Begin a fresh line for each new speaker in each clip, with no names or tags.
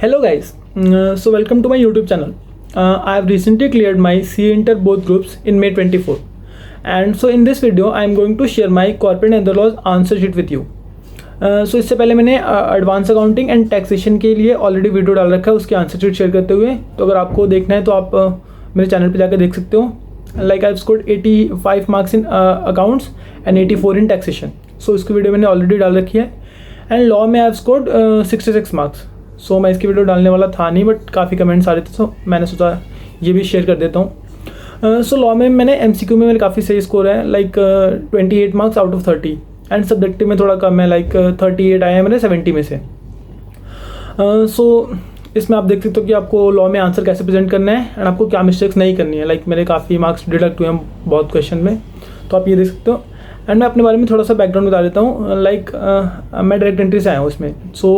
Hello guys, so welcome to my YouTube channel. I have recently cleared my CA Inter both groups in May 24, and so in this video I am going to share my corporate and other laws answer sheet with you. So इससे पहले मैंने advance accounting and taxation के लिए already video डाल रखा है उसकी answer sheet share करते हुए, तो अगर आपको देखना है तो आप मेरे चैनल पे जाकर देख सकते हो. Like I have scored 85 marks in accounts and 84 in taxation. So इसकी वीडियो मैंने ऑलरेडी डाल रखी है. एंड लॉ में आई हैव स्कोर्ड 66 मार्क्स. सो मैं इसकी वीडियो डालने वाला था नहीं, बट काफ़ी कमेंट्स आ रहे थे, तो मैंने सोचा ये भी शेयर कर देता हूँ. सो लॉ में मैंने MCQ में मेरे काफ़ी सही स्कोर है, like 28 marks out of 30. And subjective में थोड़ा कम है, लाइक 38 आए हैं मेरे 70 में से. सो इसमें आप देख सकते हो कि आपको लॉ में आंसर कैसे प्रेजेंट करना है एंड आपको क्या मिस्टेक्स नहीं करनी है. लाइक मेरे काफ़ी मार्क्स डिडक्ट हुए हैं बहुत क्वेश्चन में, तो आप ये देख सकते हो. एंड मैं अपने बारे में थोड़ा सा बैकग्राउंड बता देता हूँ. लाइक मैं डायरेक्ट एंट्री से आया हूँ उसमें. सो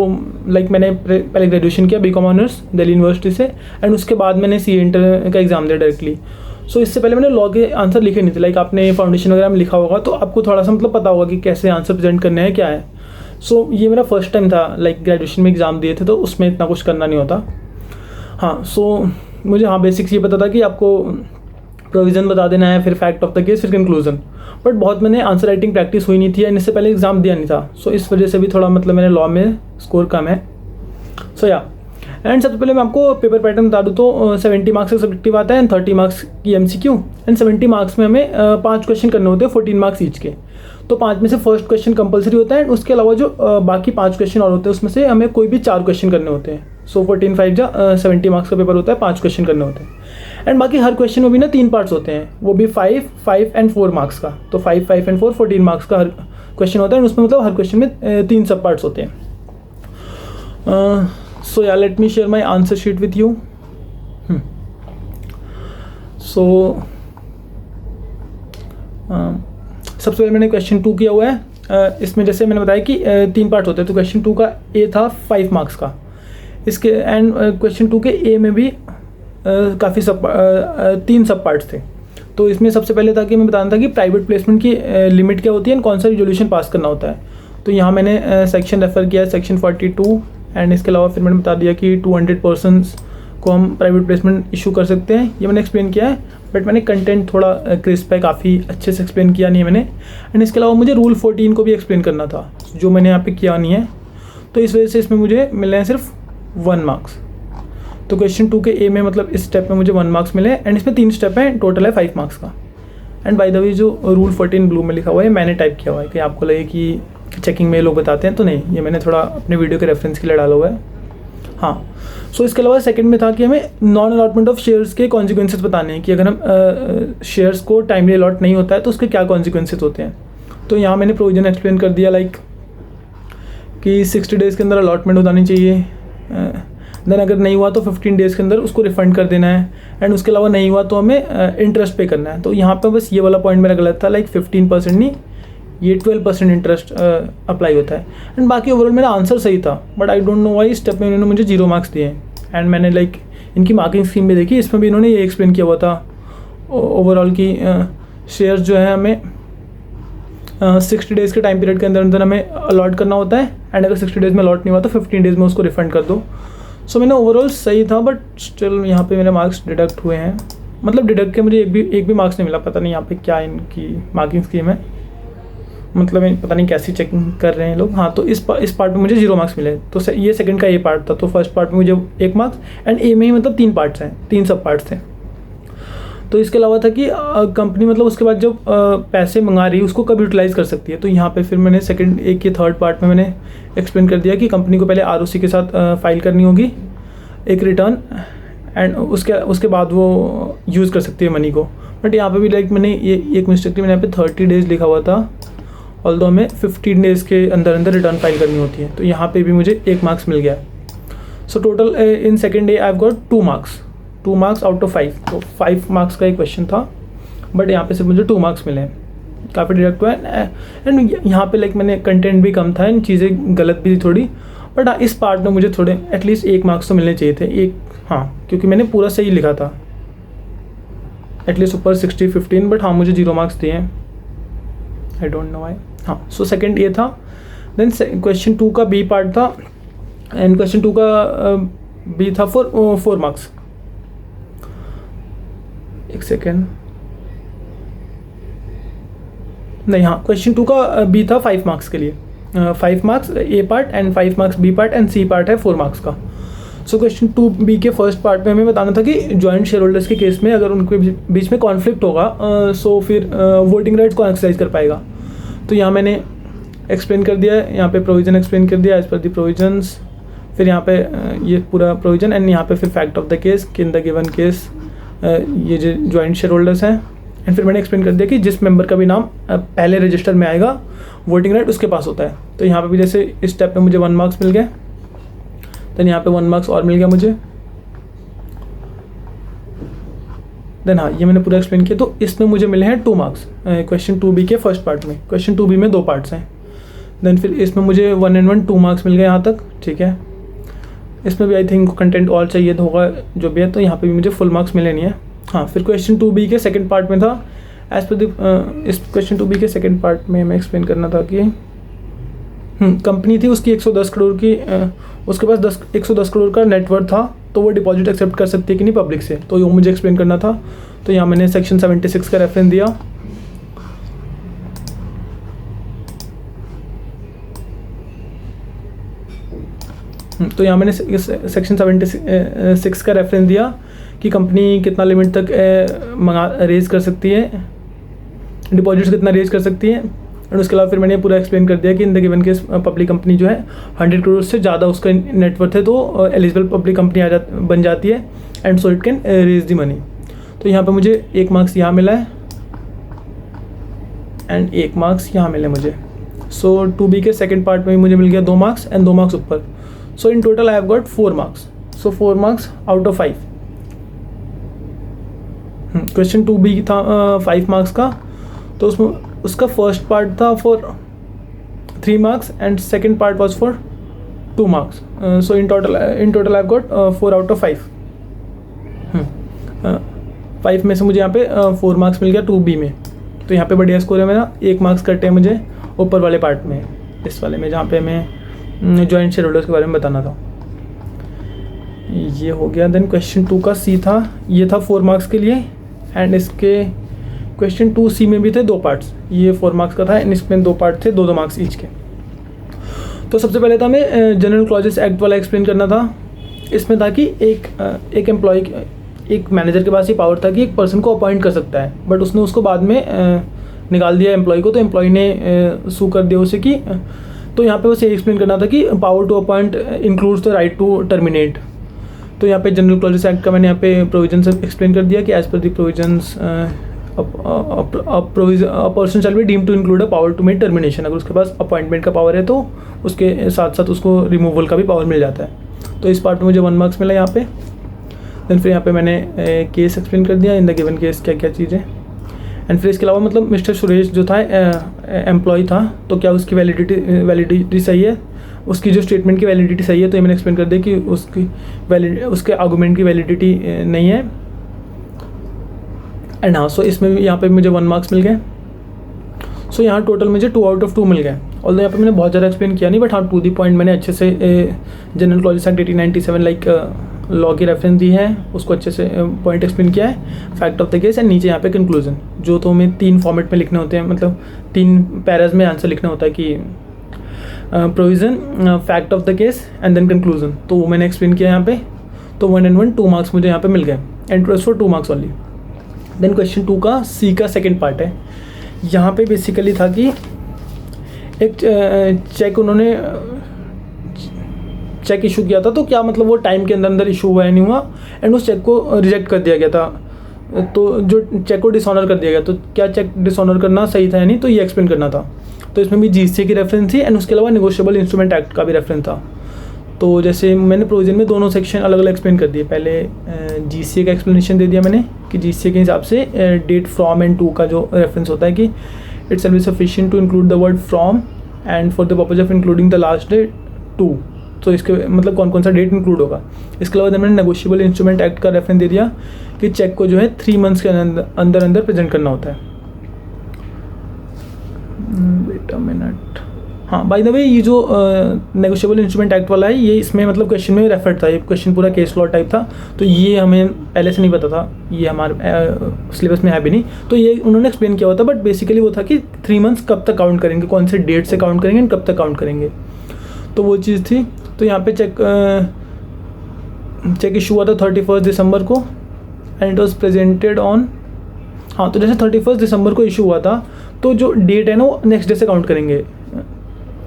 लाइक मैंने पहले ग्रेजुएशन किया BCom ऑनर्स दिल्ली यूनिवर्सिटी से, एंड उसके बाद मैंने CA इंटर का एग्ज़ाम दिया डायरेक्टली. सो इससे पहले मैंने लॉ के आंसर लिखे नहीं थे. लाइक आपने फाउंडेशन वगैरह में लिखा होगा तो आपको थोड़ा सा मतलब पता होगा कि कैसे आंसर प्रेजेंट करने हैं, क्या है. सो ये मेरा फर्स्ट टाइम था, लाइक ग्रेजुएशन में एग्ज़ाम दिए थे, तो उसमें इतना कुछ करना नहीं होता. हाँ, सो मुझे बेसिक्स ये पता था कि आपको प्रोविज़न बता देना है, फिर फैक्ट ऑफ द केस, फिर कंक्लूजन. बट बहुत मैंने आंसर राइटिंग प्रैक्टिस हुई नहीं थी एंड इससे पहले एग्ज़ाम दिया नहीं था. सो इस वजह से भी थोड़ा मतलब मेरे लॉ में स्कोर कम है. सो या एंड सबसे पहले मैं आपको पेपर पैटर्न बता दूँ तो 70 मार्क्स का सब्जेक्टिव आता है एंड 30 मार्क्स की MCQ. एंड 70 मार्क्स में हमें 5 क्वेश्चन करने होते हैं, 14 मार्क्स ईच के. तो 5 में से फर्स्ट क्वेश्चन कंपलसरी होता है एंड उसके अलावा जो बाकी 5 क्वेश्चन और होते हैं उसमें से हमें कोई भी 4 क्वेश्चन करने होते हैं. सो 14 5 70 मार्क्स का पेपर होता है, 5 क्वेश्चन करने होते हैं. एंड बाकी हर क्वेश्चन में भी ना 3 पार्ट्स होते हैं, वो भी 5 5 एंड 4 मार्क्स का. तो 5 5 एंड 4 14 मार्क्स का हर क्वेश्चन होता है एंड उसमें मतलब हर क्वेश्चन में 3 सब पार्ट्स होते हैं. So yeah let me share my answer sheet with you. So सबसे पहले मैंने क्वेश्चन 2 किया हुआ है. इसमें जैसे मैंने बताया कि 3 पार्ट होते हैं, तो क्वेश्चन 2 का A था 5 मार्क्स का. इसके एंड क्वेश्चन 2 के A में भी काफ़ी 3 सब पार्ट्स थे. तो इसमें सबसे पहले था कि मैं बताना था कि प्राइवेट प्लेसमेंट की लिमिट क्या होती है एंड कौन सा रिजोल्यूशन पास करना होता है. तो यहाँ मैंने सेक्शन रेफ़र किया है, सेक्शन 42. एंड इसके अलावा फिर मैंने बता दिया कि 200 पर्सनस को हम प्राइवेट प्लेसमेंट इशू कर सकते हैं. ये मैंने एक्सप्लेन किया है, बट मैंने कंटेंट थोड़ा क्रिस्प है, काफ़ी अच्छे से एक्सप्लेन किया नहीं है मैंने. एंड इसके अलावा मुझे रूल 14 को भी एक्सप्लेन करना था, जो मैंने यहाँ पे किया नहीं है. तो इस वजह से इसमें मुझे मिले हैं सिर्फ 1 मार्क्स. तो क्वेश्चन 2 के A में मतलब इस स्टेप में मुझे 1 मार्क्स मिले एंड इसमें 3 स्टेप हैं, टोटल है 5 मार्क्स का. एंड बाय द वे जो रूल 14 ब्लू में लिखा हुआ है मैंने टाइप किया हुआ है कि आपको लगे कि चेकिंग में लोग बताते हैं, तो नहीं, ये मैंने थोड़ा अपने वीडियो के रेफरेंस के लिए डाला हुआ है. हाँ, सो इसके अलावा सेकंड में था कि हमें नॉन अलॉटमेंट ऑफ शेयर्स के कॉन्सिक्वेंसेस बताने हैं कि अगर हम शेयर्स को टाइमली अलॉट नहीं होता है तो उसके क्या कॉन्सिक्वेंसेस होते हैं. तो यहाँ मैंने प्रोविजन एक्सप्लेन कर दिया, लाइक कि 60 डेज़ के अंदर अलॉटमेंट हो जानी चाहिए. देन अगर नहीं हुआ तो 15 डेज़ के अंदर उसको रिफंड कर देना है. एंड उसके अलावा नहीं हुआ तो हमें इंटरेस्ट पे करना है. तो यहाँ पे बस ये वाला पॉइंट मेरा गलत था, लाइक 15% नहीं, ये 12% इंटरेस्ट अप्लाई होता है. एंड बाकी ओवरऑल मेरा आंसर सही था, but I don't know why इस स्टेप में इन्होंने मुझे 0 मार्क्स दिए हैं. एंड मैंने लाइक इनकी मार्किंग स्कीम भी देखी, इसमें भी इन्होंने ये एक्सप्लेन किया हुआ था ओवरऑल की शेयर्स जो है हमें 60 डेज़ के टाइम पीरियड के अंदर अंदर हमें अलॉट करना होता है. एंड अगर 60 डेज़ में अलॉट नहीं हुआ तो 15 डेज़ में उसको रिफंड कर दो. सो मैंने ओवरऑल सही था, बट स्टिल यहाँ पे मेरे मार्क्स डिडक्ट हुए हैं. मतलब डिडक्ट के मुझे एक भी मार्क्स नहीं मिला. पता नहीं यहाँ पे क्या इनकी मार्किंग स्कीम है, मतलब पता नहीं कैसी चेकिंग कर रहे हैं लोग. हाँ, तो इस पार्ट में मुझे 0 मार्क्स मिले. तो ये सेकंड का A पार्ट था. तो फर्स्ट पार्ट में मुझे 1 मार्क्स एंड A में ही मतलब 3 पार्ट्स हैं, 3 सब पार्ट्स थे. तो इसके अलावा था कि कंपनी मतलब उसके बाद जब पैसे मंगा रही है उसको कब यूटिलाइज़ कर सकती है. तो यहाँ पे फिर मैंने सेकंड A के थर्ड पार्ट में मैंने एक्सप्लेन कर दिया कि कंपनी को पहले ROC के साथ फाइल करनी होगी एक रिटर्न, एंड उसके बाद वो यूज़ कर सकती है मनी को. बट यहाँ पे भी लाइक मैंने ये एक मिस्टेक थी, मैंने यहाँ पे 30 डेज़ लिखा हुआ था, ऑल्दो हमें 15 डेज़ के अंदर अंदर रिटर्न फाइल करनी होती है. तो यहाँ पे भी मुझे 1 मार्क्स मिल गया. So total in second A I have got 2 marks out of 5. तो 5 मार्क्स का एक क्वेश्चन था, बट यहाँ पे सिर्फ मुझे 2 मार्क्स मिले. काफ़ी डिडक्ट हुआ है. एंड यहाँ पे लाइक मैंने कंटेंट भी कम था एंड चीज़ें गलत भी थी थोड़ी, बट इस पार्ट में मुझे थोड़े एटलीस्ट 1 मार्क्स तो मिलने चाहिए थे. एक, हाँ, क्योंकि मैंने पूरा सही लिखा था, एटलीस्ट ऊपर 60 15, बट हाँ मुझे 0 मार्क्स दिए हैं. I don't know why. हाँ, सो सेकंड A था. देन क्वेश्चन 2 का B पार्ट था एंड क्वेश्चन 2 का बी था फॉर 4 मार्क्स। एक सेकेंड, नहीं, हाँ, क्वेश्चन 2 का बी था 5 मार्क्स के लिए, 5 marks A part and 5 marks B part and C part है 4 मार्क्स का। सो क्वेश्चन 2B के फर्स्ट पार्ट में हमें बताना था कि जॉइंट शेयर होल्डर्स के केस में अगर उनके बीच में कॉन्फ्लिक्ट होगा सो फिर वोटिंग राइट्स को एक्सरसाइज कर पाएगा। तो यहाँ मैंने एक्सप्लेन कर दिया है, यहाँ पे प्रोविजन एक्सप्लेन कर दिया एज पर द प्रोविजंस, फिर यहाँ पे ये पूरा प्रोविजन एंड यहाँ पे फिर फैक्ट ऑफ द केस कि इन द गिवन केस ये जो जॉइंट शेयर होल्डर्स हैं, एंड फिर मैंने एक्सप्लेन कर दिया कि जिस मेंबर का भी नाम पहले रजिस्टर में आएगा वोटिंग राइट उसके पास होता है। तो यहाँ पे भी जैसे इस स्टेप पे मुझे 1 मार्क्स मिल गए, देन यहाँ पे 1 मार्क्स और मिल गया मुझे, देन हाँ ये मैंने पूरा एक्सप्लेन किया। तो इसमें मुझे मिले हैं 2 मार्क्स क्वेश्चन 2B के फर्स्ट पार्ट में। क्वेश्चन 2B में 2 पार्ट्स हैं, देन फिर इसमें मुझे 1 and 1 2 मार्क्स मिल गए यहाँ तक, ठीक है। इसमें भी आई थिंक कंटेंट और चाहिए होगा जो भी है, तो यहाँ पे भी मुझे फुल मार्क्स मिले नहीं है। हाँ, फिर क्वेश्चन 2B के सेकंड पार्ट में था एज पर इस क्वेश्चन 2B के सेकंड पार्ट में हमें एक्सप्लेन करना था कि कंपनी थी उसकी 110 करोड़ की उसके पास 110 करोड़ का नेटवर्थ था, तो वो डिपॉजिट एक्सेप्ट कर सकती है कि नहीं पब्लिक से, तो ये मुझे एक्सप्लेन करना था। तो यहाँ मैंने सेक्शन 76 का रेफरेंस दिया, तो यहाँ मैंने सेक्शन 76 का रेफरेंस दिया कि कंपनी कितना लिमिट तक रेज कर सकती है, डिपॉजिट्स कितना रेज कर सकती है, एंड उसके अलावा फिर मैंने पूरा एक्सप्लेन कर दिया कि in the given case public company जो है 100 करोड़ से ज़्यादा उसका नेटवर्थ है तो एलिजिबल पब्लिक कंपनी बन जाती है and so it can raise the money. तो यहाँ पे मुझे 1 मार्क्स यहाँ मिला है एंड 1 मार्क्स यहाँ मिले मुझे। सो 2B के सेकेंड पार्ट में मुझे मिल गया 2 मार्क्स एंड 2 मार्क्स ऊपर। So in total I have got 4 marks. So 4 marks out of 5। Question 2B था 5 मार्क्स का, तो उसमें उसका फर्स्ट पार्ट था for 3 marks and second part was for 2 marks. So in total I have got 4 out of 5। 5 में से मुझे यहाँ पे 4 मार्क्स मिल गया 2B में, तो यहाँ पे बढ़िया स्कोर है मेरा। 1 मार्क्स कटे हैं मुझे ऊपर वाले पार्ट में, इस वाले में जहाँ पे मैं जॉइंट शेयर होल्डर्स के बारे में बताना था। ये हो गया। देन क्वेश्चन 2 का C था, ये था 4 मार्क्स के लिए, एंड इसके क्वेश्चन 2C में भी थे 2 पार्ट्स। ये 4 मार्क्स का था एंड इसमें 2 पार्ट थे 2-2 मार्क्स ईच के। तो सबसे पहले था हमें जनरल क्लॉजेस एक्ट वाला एक्सप्लेन करना था। इसमें था कि एक एम्प्लॉय, एक मैनेजर के पास ये पावर था कि एक पर्सन को अपॉइंट कर सकता है, बट उसने उसको बाद में निकाल दिया एम्प्लॉय को, तो एम्प्लॉय ने सू कर दिया उसे कि, तो यहाँ पे बस ये एक्सप्लेन करना था कि power to appoint includes the right to terminate. तो यहाँ पे जनरल क्लॉजेस एक्ट का मैंने यहाँ पे प्रोविजन एक्सप्लेन कर दिया कि as per the provisions a person shall be deemed to include a power to make termination। अगर उसके पास अपॉइंटमेंट का पावर है तो उसके साथ साथ उसको रिमूवल का भी पावर मिल जाता है। तो इस पार्ट में मुझे 1 मार्क्स मिला यहाँ पे। देन फिर यहाँ पे मैंने केस एक्सप्लेन कर दिया, इन द गिवन केस क्या क्या चीज़ें, एंड फिर इसके अलावा मतलब मिस्टर सुरेश जो था एम्प्लॉय था, तो क्या उसकी वैलिडिटी सही है, उसकी जो स्टेटमेंट की वैलिडिटी सही है, तो ये मैंने एक्सप्लेन कर दिया कि उसके आर्गूमेंट की वैलिडिटी नहीं है। एंड हाँ, सो इसमें भी यहाँ पे मुझे 1 मार्क्स मिल गए। सो यहाँ टोटल मुझे 2 आउट ऑफ 2 मिल गए। ऑल्दो यहाँ पे मैंने बहुत ज़्यादा एक्सप्लेन किया नहीं, बट हाँ टू दी पॉइंट मैंने अच्छे से general clauses act 1897 like law की रेफरेंस दी है, उसको अच्छे से पॉइंट एक्सप्लेन किया है, fact of the case, and नीचे यहाँ पे कंक्लूजन, जो तो हमें 3 फॉर्मेट में लिखने होते हैं, मतलब 3 पैराज में आंसर लिखना होता है कि provision, fact of the case and then conclusion. तो वो मैंने एक्सप्लेन किया यहाँ पे। तो 1 and 1 2 मार्क्स मुझे यहाँ पे मिल गए एंड ट्वेस्ट for 2 marks only. Then question 2 का C का सेकेंड पार्ट है। यहाँ पे बेसिकली था कि एक चेक उन्होंने चेक इशू किया था, तो क्या मतलब वो टाइम के अंदर इशू हुआ है नहीं हुआ, एंड उस चेक को रिजेक्ट कर दिया गया था, तो जो चेक को डिसऑनर कर दिया गया, तो क्या चेक डिसऑनर करना सही था या नहीं, तो ये एक्सप्लेन करना था। तो इसमें भी GSA की रेफरेंस थी एंड उसके अलावा नेगोशिएबल इंस्ट्रूमेंट एक्ट का भी रेफरेंस था। तो जैसे मैंने प्रोविजन में दोनों सेक्शन अलग अलग एक्सप्लेन कर दिए। पहले GSA का एक्सप्लेनेशन दे दिया मैंने कि GSA के हिसाब से डेट फ्रॉम एंड टू का जो रेफरेंस होता है कि it shall be sufficient to include the word from and for the purpose of including the last day to. तो इसके मतलब कौन कौन सा डेट इंक्लूड होगा। इसके अलावा मैंने नेगोशिएबल इंस्ट्रूमेंट एक्ट का रेफरेंस दे दिया कि चेक को जो है 3 मंथ्स के अंदर अंदर प्रेजेंट करना होता है। वेट अ मिनट, हाँ, बाय द वे ये जो नेगोशिएबल इंस्ट्रूमेंट एक्ट वाला है, ये इसमें मतलब क्वेश्चन में रेफर था, ये क्वेश्चन पूरा केस लॉ टाइप था, तो ये हमें पहले से नहीं पता था, ये हमारे सिलेबस में है भी नहीं, तो ये उन्होंने एक्सप्लेन किया हुआ था। बट बेसिकली वो था कि 3 मंथ्स कब तक काउंट करेंगे, कौन से डेट से काउंट करेंगे, कब तक काउंट करेंगे, तो वो चीज़ थी। तो यहाँ पे चेक इशू हुआ था 31 दिसंबर को and it was presented on, हाँ, तो जैसे 31 दिसंबर को इशू हुआ था, तो जो डेट है ना वो नेक्स्ट डे से काउंट करेंगे,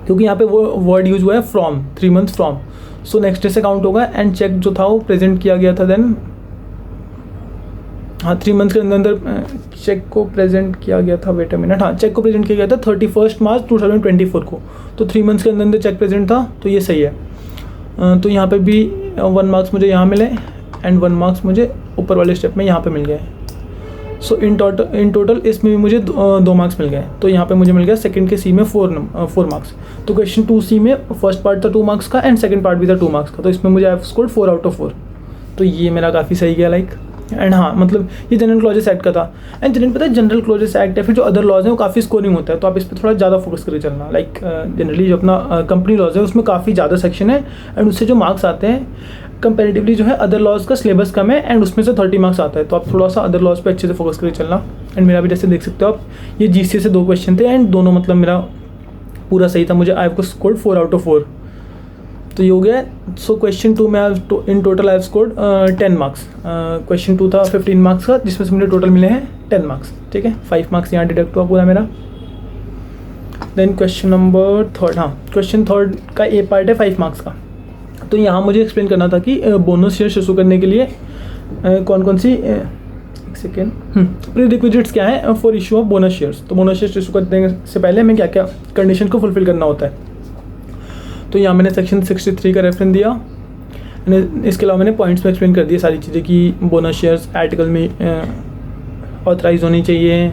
क्योंकि यहाँ पे वो वर्ड यूज हुआ है from, 3 months from, so next day से काउंट होगा। एंड चेक जो था वो प्रेजेंट किया गया था देन, हाँ, 3 मंथ्स के अंदर चेक को प्रेजेंट किया गया था, वेट अ मिनट, हाँ, चेक को प्रेजेंट किया गया था 31 मार्च 2024 को, तो 3 मंथ्स के अंदर चेक प्रेजेंट था, तो ये सही है। तो यहाँ पे भी 1 मार्क्स मुझे यहाँ मिले एंड 1 मार्क्स मुझे ऊपर वाले स्टेप में यहाँ पे मिल गए। सो इन टोटल इसमें भी मुझे 2 मार्क्स मिल गए, तो यहाँ पे मुझे मिल गया सेकंड के सी में 4 मार्क्स। तो क्वेश्चन 2C में फर्स्ट पार्ट था 2 मार्क्स का एंड सेकंड पार्ट भी था 2 मार्क्स का, तो इसमें मुझे आई स्कोर्ड 4 आउट ऑफ 4, तो ये मेरा काफ़ी सही गया लाइक। एंड हाँ, मतलब ये जनरल क्लॉजेस एक्ट का था। एंड जनरल पता है जनरल क्लॉजेस एक्ट या फिर जो अदर लॉज हैं वो काफ़ी स्कोरिंग होता है, तो आप इस पर थोड़ा ज़्यादा फोकस करके चलना। लाइक जनरली जो अपना कंपनी लॉज है उसमें काफ़ी ज़्यादा सेक्शन है एंड उससे जो मार्क्स आते हैं कंपैरेटिवली जो है अदर लॉज का सिलेबस कम है एंड उसमें से 30 मार्क्स आता है, तो आप थोड़ा सा अदर लॉज पे अच्छे से फोकस करके चलना। एंड मेरा भी जैसे देख सकते हो आप, ये GCSE से 2 क्वेश्चन थे एंड दोनों मतलब मेरा पूरा सही था, मुझे आई को स्कोर्ड 4 आउट ऑफ 4, तो ये हो गया। सो क्वेश्चन 2 में इन total I scored 10 marks. Question 2 था 15 मार्क्स का, जिसमें से मुझे टोटल मिले हैं 10 मार्क्स, ठीक है, 5 मार्क्स यहाँ डिडक्ट हुआ पूरा मेरा। देन क्वेश्चन नंबर 3, हाँ, क्वेश्चन 3 का ए पार्ट है 5 मार्क्स का। तो यहाँ मुझे एक्सप्लेन करना था कि बोनस शेयर इशू करने के लिए कौन कौन सी प्रीरिक्विजिट्स क्या है for issue of bonus shares. तो बोनस शेयर्स इशू करने से पहले हमें क्या क्या कंडीशन को फुलफिल करना होता है। तो यहाँ मैंने सेक्शन 63 का रेफरेंस दिया, इसके अलावा मैंने पॉइंट्स में एक्सप्लेन कर दिया सारी चीज़ें कि बोनस शेयर्स आर्टिकल में ऑथराइज होनी चाहिए,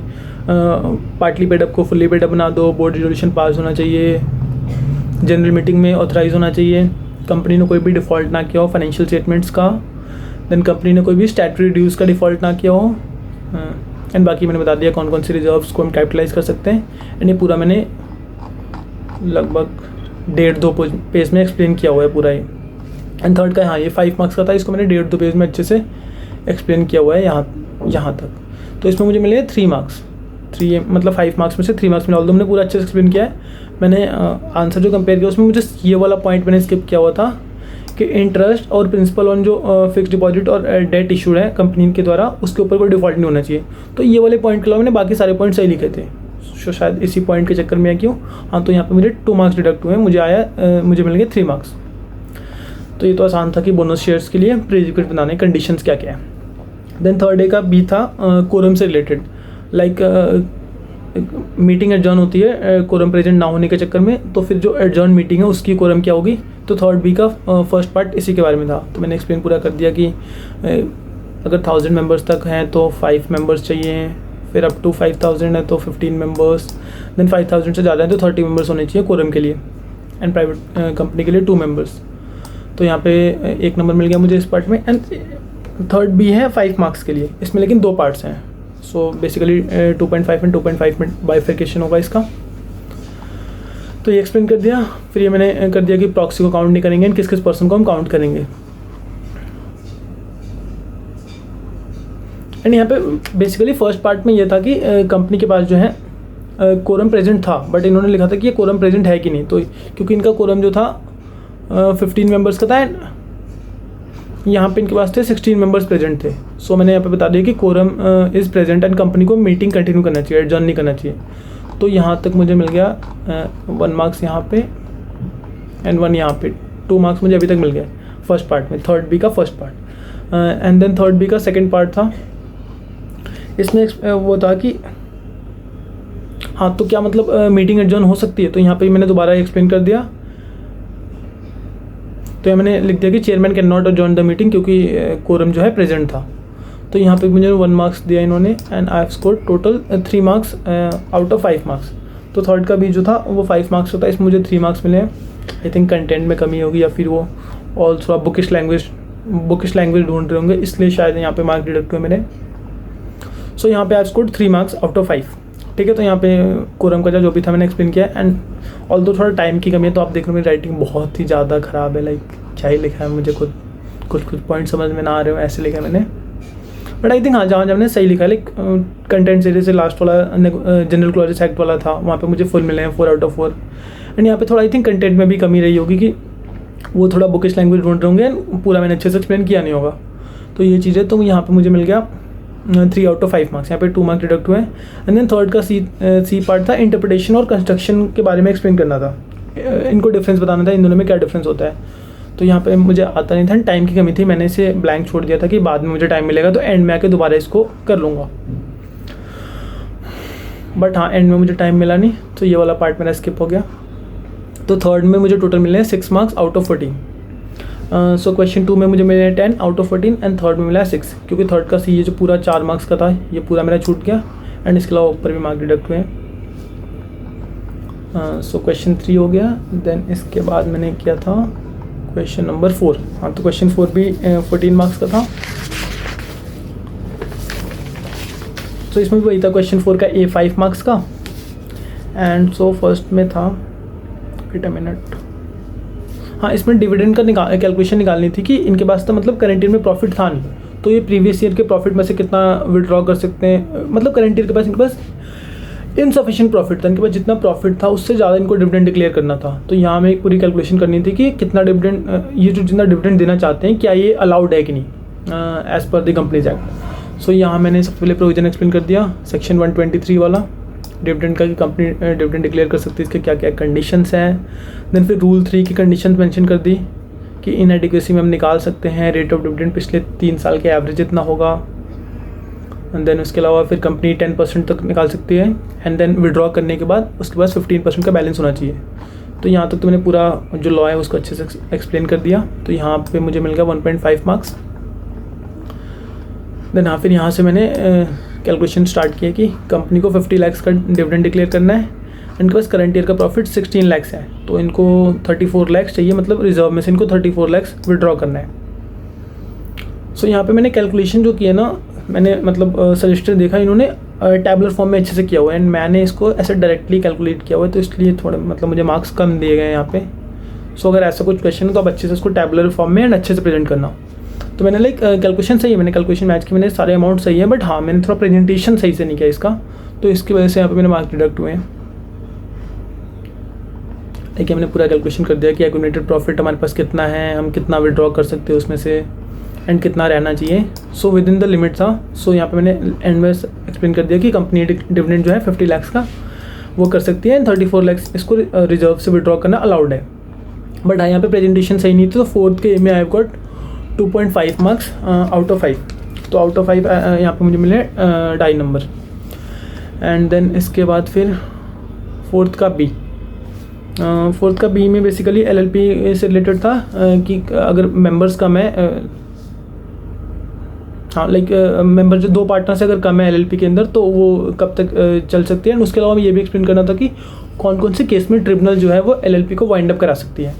पार्टली पेड अप को फुल्ली पेड अप बना दो, बोर्ड रेजोल्यूशन पास होना चाहिए, जनरल मीटिंग में ऑथराइज होना चाहिए, कंपनी ने कोई भी डिफ़ॉल्ट ना किया हो फाइनेंशियल स्टेटमेंट्स का, देन कंपनी ने कोई भी स्टैट्यूटरी ड्यूज़ का डिफ़ॉल्ट ना किया हो, एंड बाकी मैंने बता दिया कौन कौन सी रिजर्व्स को हम कैपिटलाइज कर सकते हैं। एंड ये पूरा मैंने लगभग 1.5-2 पेज में एक्सप्लेन किया हुआ है पूरा ये। एंड थर्ड का, हाँ, ये 5 मार्क्स का था, इसको मैंने 1.5-2 पेज में अच्छे से एक्सप्लेन किया हुआ है यहाँ तक। तो इसमें मुझे मिले 3 मार्क्स, 3 मतलब 5 मार्क्स में से 3 मार्क्स मिले, ऑल्दो मैंने पूरा अच्छे से एक्सप्लेन किया है। मैंने आंसर जो कंपेयर किया उसमें मुझे ये वाला पॉइंट मैंने स्किप किया हुआ था कि इंटरेस्ट और प्रिंसिपल ऑन जो फिक्स डिपॉजिट और डेट इशूड है कंपनी के द्वारा, उसके ऊपर कोई डिफ़ॉल्ट नहीं होना चाहिए। तो ये वाले पॉइंट के अलावा मैंने बाकी सारे पॉइंट सही लिखे थे, तो शायद इसी पॉइंट के चक्कर में है क्यों, हाँ, तो यहाँ पे मुझे 2 मार्क्स डिडक्ट हुए, मुझे मिल गए 3 मार्क्स। तो ये तो आसान था कि बोनस शेयर्स के लिए प्रीरिक्विजिट बनाने कंडीशंस क्या क्या है। देन थर्ड डे का बी था कोरम से रिलेटेड, लाइक मीटिंग एडजर्न होती है कोरम प्रेजेंट ना होने के चक्कर में, तो फिर जो एडजर्न मीटिंग है उसकी कोरम क्या होगी। तो थर्ड बी का फर्स्ट पार्ट इसी के बारे में था, तो मैंने एक्सप्लेन पूरा कर दिया कि अगर 1000 मेंबर्स तक हैं तो 5 मेंबर्स चाहिए, फिर अप टू 5000 है तो 15 मेंबर्स, देन 5000 से ज़्यादा है तो 30 मेंबर्स होने चाहिए कोरम के लिए, एंड प्राइवेट कंपनी के लिए 2 मेंबर्स। तो यहाँ पे 1 नंबर मिल गया मुझे इस पार्ट में। एंड थर्ड बी है 5 मार्क्स के लिए, इसमें लेकिन 2 पार्ट्स हैं, सो बेसिकली 2.5 एंड 2.5 में बाइफिकेशन होगा इसका। तो ये एक्सप्लेन कर दिया। फिर ये मैंने कर दिया कि प्रॉक्सी को काउंट नहीं करेंगे एंड किस किस पर्सन को हम काउंट करेंगे। एंड यहाँ पे बेसिकली फर्स्ट पार्ट में ये था कि कंपनी के पास जो है कोरम प्रेजेंट था, बट इन्होंने लिखा था कि ये कोरम प्रेजेंट है कि नहीं, तो क्योंकि इनका कोरम जो था 15 मेंबर्स का था एंड यहाँ पे इनके पास थे 16 मेंबर्स प्रेजेंट थे। सो मैंने यहाँ पे बता दिया कि quorum is present and company को मीटिंग कंटिन्यू करना चाहिए, एडजर्न नहीं करना चाहिए। तो यहाँ तक मुझे मिल गया 1 मार्क्स यहाँ पे एंड 1 यहाँ पे, 2 मार्क्स मुझे अभी तक मिल गए फर्स्ट पार्ट में, थर्ड बी का first part. And then third B का सेकेंड पार्ट था, इसमें वो था कि हाँ, तो क्या मतलब मीटिंग एडजर्न हो सकती है। तो यहाँ पे मैंने दोबारा एक्सप्लेन कर दिया। तो यहाँ मैंने लिख दिया कि chairman can not adjourn the meeting, क्योंकि कोरम जो है प्रेजेंट था। तो यहाँ पे मुझे 1 मार्क्स दिया इन्होंने and I have scored total 3 marks out of 5 marks. तो थर्ड का भी जो था वो 5 मार्क्स होता है, इसमें मुझे 3 मार्क्स मिले हैं। आई थिंक कंटेंट में कमी होगी या फिर वो और थोड़ा बुकिश लैंग्वेज ढूंढ रहे होंगे, इसलिए शायद यहाँ पे मार्क्स डिडक्ट हुए मेरे। सो यहाँ पे आई have scored 3 marks out of 5, ठीक है। तो यहाँ पे कोरम का जो भी था मैंने एक्सप्लेन किया एंड ऑल्दो थोड़ा टाइम की कमी है, तो आप देख रहे हो मेरी राइटिंग बहुत ही ज़्यादा ख़राब है, लाइक क्या ही लिखा है, मुझे खुद कुछ पॉइंट समझ में ना आ रहे हो, ऐसे लिखा है मैंने। बट आई थिंक हाँ, जहाँ मैंने सही लिखा है, लाइक कंटेंट सीरीज से लास्ट वाला जनरल क्लॉजेस एक्ट वाला था, वहाँ पे मुझे फुल मिले हैं 4 out of 4। एंड यहाँ पे थोड़ा आई थिंक कंटेंट में भी कमी रही होगी कि वो थोड़ा बुकिश लैंग्वेज ढूंढ रहे होंगे, पूरा मैंने अच्छे से एक्सप्लेन किया नहीं होगा, तो ये चीज़ें। तो यहाँ पे मुझे मिल गया 3 out of 5 मार्क्स, यहाँ पे 2 मार्क्स डिडक्ट हुए हैं। एंड देन थर्ड का सी पार्ट था, इंटरप्रिटेशन और कंस्ट्रक्शन के बारे में एक्सप्लेन करना था, इनको डिफरेंस बताना था, इन दोनों में क्या डिफरेंस होता है। तो यहाँ पे मुझे आता नहीं था, टाइम की कमी थी, मैंने इसे ब्लैंक छोड़ दिया था कि बाद में मुझे टाइम मिलेगा तो एंड में आके दोबारा इसको कर लूँगा। बट हाँ, एंड में मुझे टाइम मिला नहीं, तो ये वाला पार्ट मेरा स्किप हो गया। तो थर्ड में मुझे टोटल मिले हैं 6 marks out of 14। So question 2 में मुझे मिले 10 out of 14 एंड थर्ड में मिला 6, क्योंकि थर्ड का सी ये जो पूरा 4 मार्क्स का था ये पूरा मेरा छूट गया, एंड इसके अलावा ऊपर भी मार्क डिडक्ट हुए हैं। सो क्वेश्चन 3 हो गया। देन इसके बाद मैंने किया था क्वेश्चन नंबर 4। हाँ, तो क्वेश्चन 4 भी 14 मार्क्स का था। तो इसमें भी वही था, क्वेश्चन 4 का A 5 मार्क्स का। एंड सो फर्स्ट में था, वेट अ मिनट, हाँ, इसमें डिविडेंड का कैलकुलेशन निकालनी थी कि इनके पास तो मतलब करंट ईयर में प्रॉफिट था नहीं, तो ये प्रीवियस ईयर के प्रॉफिट में से कितना विड्रॉ कर सकते हैं, मतलब करंट ईयर के पास इनके पास इनसफिशिएंट प्रॉफिट था, इनके पास जितना प्रॉफिट था उससे ज़्यादा इनको डिविडेंड डिक्लेयर करना था। तो यहाँ में एक पूरी कैलकुलेशन करनी थी कि कितना डिविडेंड, ये जो जितना डिविडेंड देना चाहते हैं क्या ये अलाउड है कि नहीं as per the companies act. सो यहाँ मैंने सबसे पहले प्रोविजन एक्सप्लेन कर दिया, सेक्शन 123 वाला डिविडेंड का, कि कंपनी डिविडेंड डिक्लेयर कर सकती है, इसके क्या क्या कंडीशंस हैं। देन फिर रूल 3 की कंडीशंस मेंशन कर दी कि इनएडिक्वेसी में हम निकाल सकते हैं, रेट ऑफ डिविडेंड पिछले 3 साल के एवरेज इतना होगा। एंड देन उसके अलावा फिर कंपनी 10% तक निकाल सकती है, एंड देन विड्रॉ करने के बाद उसके पास 15% का बैलेंस होना चाहिए। तो यहाँ तक तो मैंने पूरा जो लॉ है उसको अच्छे से एक्सप्लेन कर दिया। तो यहाँ पे मुझे मिल गया 1.5 मार्क्स। देन हाँ, फिर यहाँ से मैंने कैलकुलेशन स्टार्ट किया कि कंपनी को 50 लाख का डिविडेंड डिक्लेयर करना है, इनके पास करंट ईयर का प्रॉफिट 16 लाख है, तो इनको 34 लाख चाहिए, मतलब रिजर्व में से इनको 34 लाख विड्रॉ करना है। सो यहाँ पे मैंने कैलकुलेशन जो किया ना, मैंने मतलब सजेस्टर देखा, इन्होंने टैबुलर फॉर्म में अच्छे से किया हुआ है, एंड मैंने इसको ऐसे डायरेक्टली कैलकुलेट किया हुआ है, तो इसलिए थोड़ा मतलब मुझे मार्क्स कम दिए गए यहाँ पे। सो अगर ऐसा कुछ क्वेश्चन है तो आप अच्छे से उसको टैबुलर फॉर्म में एंड अच्छे से प्रेजेंट करना। तो मैंने लाइक कैलकुलेशन सही है, मैंने कैलकुलेशन मैच की, मैंने सारे अमाउंट सही है, बट हाँ मैंने थोड़ा प्रेजेंटेशन सही से नहीं किया इसका, तो इसकी वजह से यहाँ पे मेरे मार्क्स डिडक्ट हुए हैं। देखिए मैंने पूरा कैलकुलेशन कर दिया कि एक्यूमुलेटेड प्रॉफिट हमारे पास कितना है, हम कितना विड्रॉ कर सकते हैं उसमें से, एंड कितना रहना चाहिए। So with in the limit था। सो यहाँ पे मैंने एंड में एक्सप्लेन कर दिया कि कंपनी डिविडेंड जो है 50 लाख का वो कर सकती है, एंड 34 लाख इसको रिजर्व से विड्रॉ करना अलाउड है। बट हाँ यहाँ पे प्रेजेंटेशन सही नहीं थी, तो फोर्थ के में I have got 2.5 marks out of 5। तो out of 5 यहाँ पे मुझे मिले 2.5 नंबर। एंड देन इसके बाद फिर फोर्थ का बी में बेसिकली LLP से रिलेटेड था कि अगर मेंबर्स कम है, हाँ लाइक मेंबर जो 2 पार्टनर से अगर कम है LLP के अंदर, तो वो कब तक चल सकती है। एंड उसके अलावा ये भी एक्सप्लेन करना था कि कौन कौन से केस में ट्रिब्यूनल जो है वो LLP को वाइंड अप करा सकती है।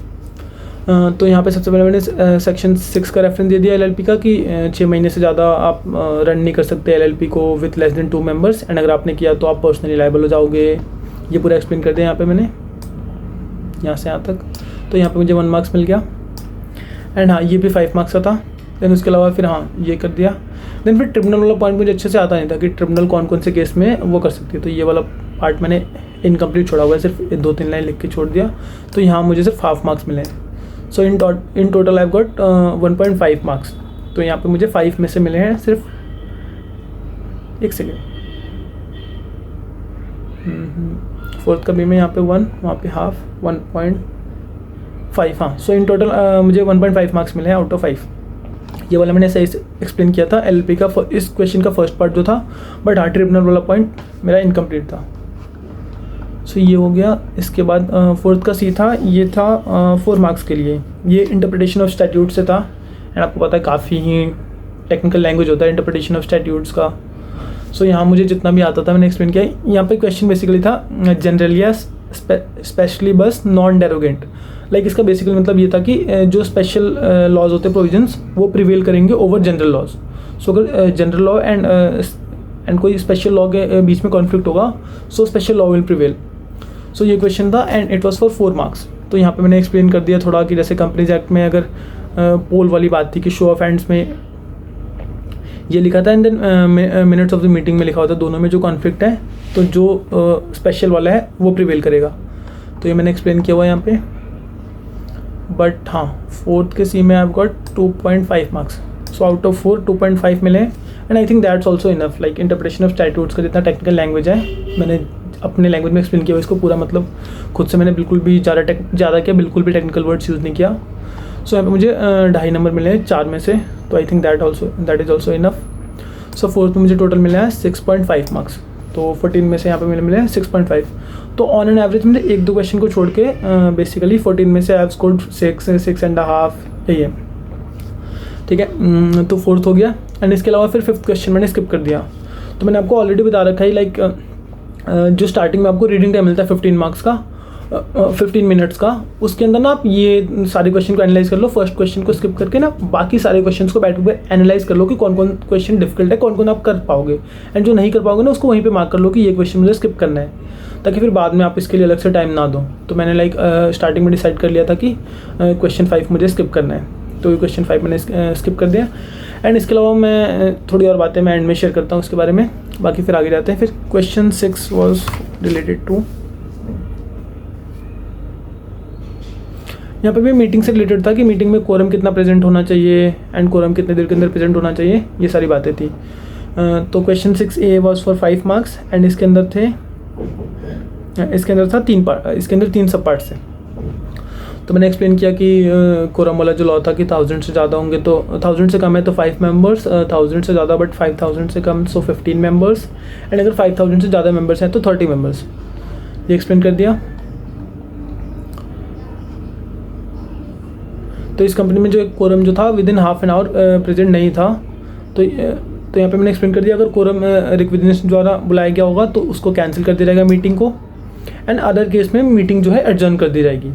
तो यहाँ पे सबसे पहले मैंने सेक्शन 6 का रेफरेंस दे दिया LLP का, कि 6 महीने से ज़्यादा आप रन नहीं कर सकते LLP को with less than 2 members, and अगर आपने किया तो आप पर्सनली लायबल हो जाओगे। ये पूरा एक्सप्लेन कर दिया यहाँ पे मैंने, यहाँ से यहाँ तक। तो यहाँ पे मुझे 1 मार्क्स मिल गया। एंड हाँ ये भी 5 मार्क्स का था। देन उसके अलावा फिर हाँ ये कर दिया। देन फिर ट्रिब्यूनल वाला पॉइंट मुझे अच्छे से आता नहीं था कि ट्रिब्यूनल कौन कौन से केस में वो कर सकती है, तो ये वाला पार्ट मैंने इनकम्प्लीट छोड़ा हुआ है, सिर्फ 2-3 लाइन लिख के छोड़ दिया। तो यहाँ मुझे सिर्फ हाफ मार्क्स मिले हैं। So in total I got 1.5 marks. तो यहाँ पे मुझे 5 में से मिले हैं सिर्फ, एक सेकेंड, फोर्थ का बी में यहाँ पे 1, वहाँ पे हाफ 1.5, हाँ। सो इन टोटल मुझे 1.5 मार्क्स मिले हैं out of 5। ये वाला मैंने सही से एक्सप्लेन किया था LLP का इस क्वेश्चन का फर्स्ट पार्ट जो था, बट हाँ ट्रिब्यूनल वाला पॉइंट मेरा इनकम्प्लीट था। सो ये हो गया। इसके बाद फोर्थ का सी था, ये था 4 मार्क्स के लिए, ये इंटरप्रिटेशन ऑफ स्टैट्यूट से था। एंड आपको पता है काफ़ी ही टेक्निकल लैंग्वेज होता है इंटरप्रिटेशन ऑफ स्टैट्यूट्स का। सो यहाँ मुझे जितना भी आता था मैंने एक्सप्लेन किया। यहाँ पे क्वेश्चन बेसिकली था जनरल या स्पेशली बस नॉन डेरोगेंट, लाइक इसका बेसिकली मतलब ये था कि जो स्पेशल लॉज होते हैं प्रोविजंस वो प्रिवेल करेंगे ओवर जनरल लॉज। सो अगर जनरल लॉ एंड कोई स्पेशल लॉ के बीच में कॉन्फ्लिक्ट होगा, so special law will prevail. So ये क्वेश्चन था and it was for 4 marks. तो यहाँ पे मैंने एक्सप्लेन कर दिया थोड़ा कि जैसे कंपनीज एक्ट में अगर पोल वाली बात थी कि शो ऑफ हैंड्स में ये लिखा था and then minutes of the meeting में लिखा होता है, दोनों में जो कॉन्फ्लिक्ट है तो जो स्पेशल वाला है वो प्रिवेल करेगा। तो ये मैंने एक्सप्लेन किया हुआ है यहाँ पे। बट हाँ, फोर्थ के सी में I have got 2.5 marks. So out of 4 2.5 मिले and I think that's also enough. Like interpretation of statutes का जितना टेक्निकल लैंग्वेज है मैंने अपने लैंग्वेज में एक्सप्लेन किया इसको पूरा, मतलब खुद से मैंने बिल्कुल भी ज़्यादा किया, बिल्कुल भी टेक्निकल वर्ड्स यूज़ नहीं किया। सो यहाँ पे मुझे 2.5 नंबर मिले हैं 4 में से, तो I think that is also enough. So fourth में मुझे टोटल मिला है 6.5 मार्क्स। तो 14 में से यहाँ पे मिले हैं 6.5। तो ऑन एन एवरेज मैंने 1-2 क्वेश्चन को छोड़ के बेसिकली 14 में से आई हैव स्कोर्ड 6.5 यही है, ठीक है। तो फोर्थ हो गया एंड इसके अलावा फिर 5th क्वेश्चन मैंने स्किप कर दिया। तो मैंने आपको ऑलरेडी बता रखा है लाइक जो स्टार्टिंग में आपको रीडिंग टाइम मिलता है 15 मार्क्स का, 15 मिनट्स का, उसके अंदर ना आप ये सारे क्वेश्चन को एनालाइज कर लो। फर्स्ट क्वेश्चन को स्किप करके ना बाकी सारे क्वेश्चंस को बैठ के एनालाइज कर लो कि कौन कौन क्वेश्चन डिफिकल्ट है, कौन कौन आप कर पाओगे, एंड जो नहीं कर पाओगे ना उसको वहीं पे मार्क कर लो कि ये क्वेश्चन मुझे स्किप करना है, ताकि फिर बाद में आप इसके लिए अलग से टाइम ना दो। तो मैंने लाइक स्टार्टिंग में डिसाइड कर लिया था कि क्वेश्चन 5 मुझे स्किप करना है, तो ये क्वेश्चन 5 मैंने स्किप कर दिया। एंड इसके अलावा मैं थोड़ी और बातें मैं एंड में शेयर करता हूँ उसके बारे में, बाकी फिर आगे जाते हैं। फिर क्वेश्चन 6 वाज रिलेटेड टू, यहाँ पे भी मीटिंग से रिलेटेड था कि मीटिंग में कोरम कितना प्रेजेंट होना चाहिए एंड कोरम कितने देर के अंदर प्रेजेंट होना चाहिए, ये सारी बातें थी। तो question 6A was for 5 marks and इसके अंदर था 3 पार्ट, इसके अंदर 3 सब पार्ट्स थे। तो मैंने एक्सप्लेन किया कि कोरम वाला जो लॉ था कि 1000 से ज़्यादा होंगे तो 1000 से कम है तो 5 मेंबर्स, 1000 से ज़्यादा बट 5000 से कम सो 15 मेंबर्स, एंड अगर 5000 से ज़्यादा मेंबर्स हैं तो 30 मेंबर्स, ये एक्सप्लेन कर दिया। तो इस कंपनी में जो एक कोरम जो था with in half an hour present नहीं था, तो यहाँ पे मैंने एक्सप्लेन कर दिया अगर कोरम रिक्विजिशन द्वारा बुलाया गया होगा तो उसको कैंसिल कर दिया जाएगा मीटिंग को, एंड अदर केस में मीटिंग जो है एडजर्न कर दी जाएगी।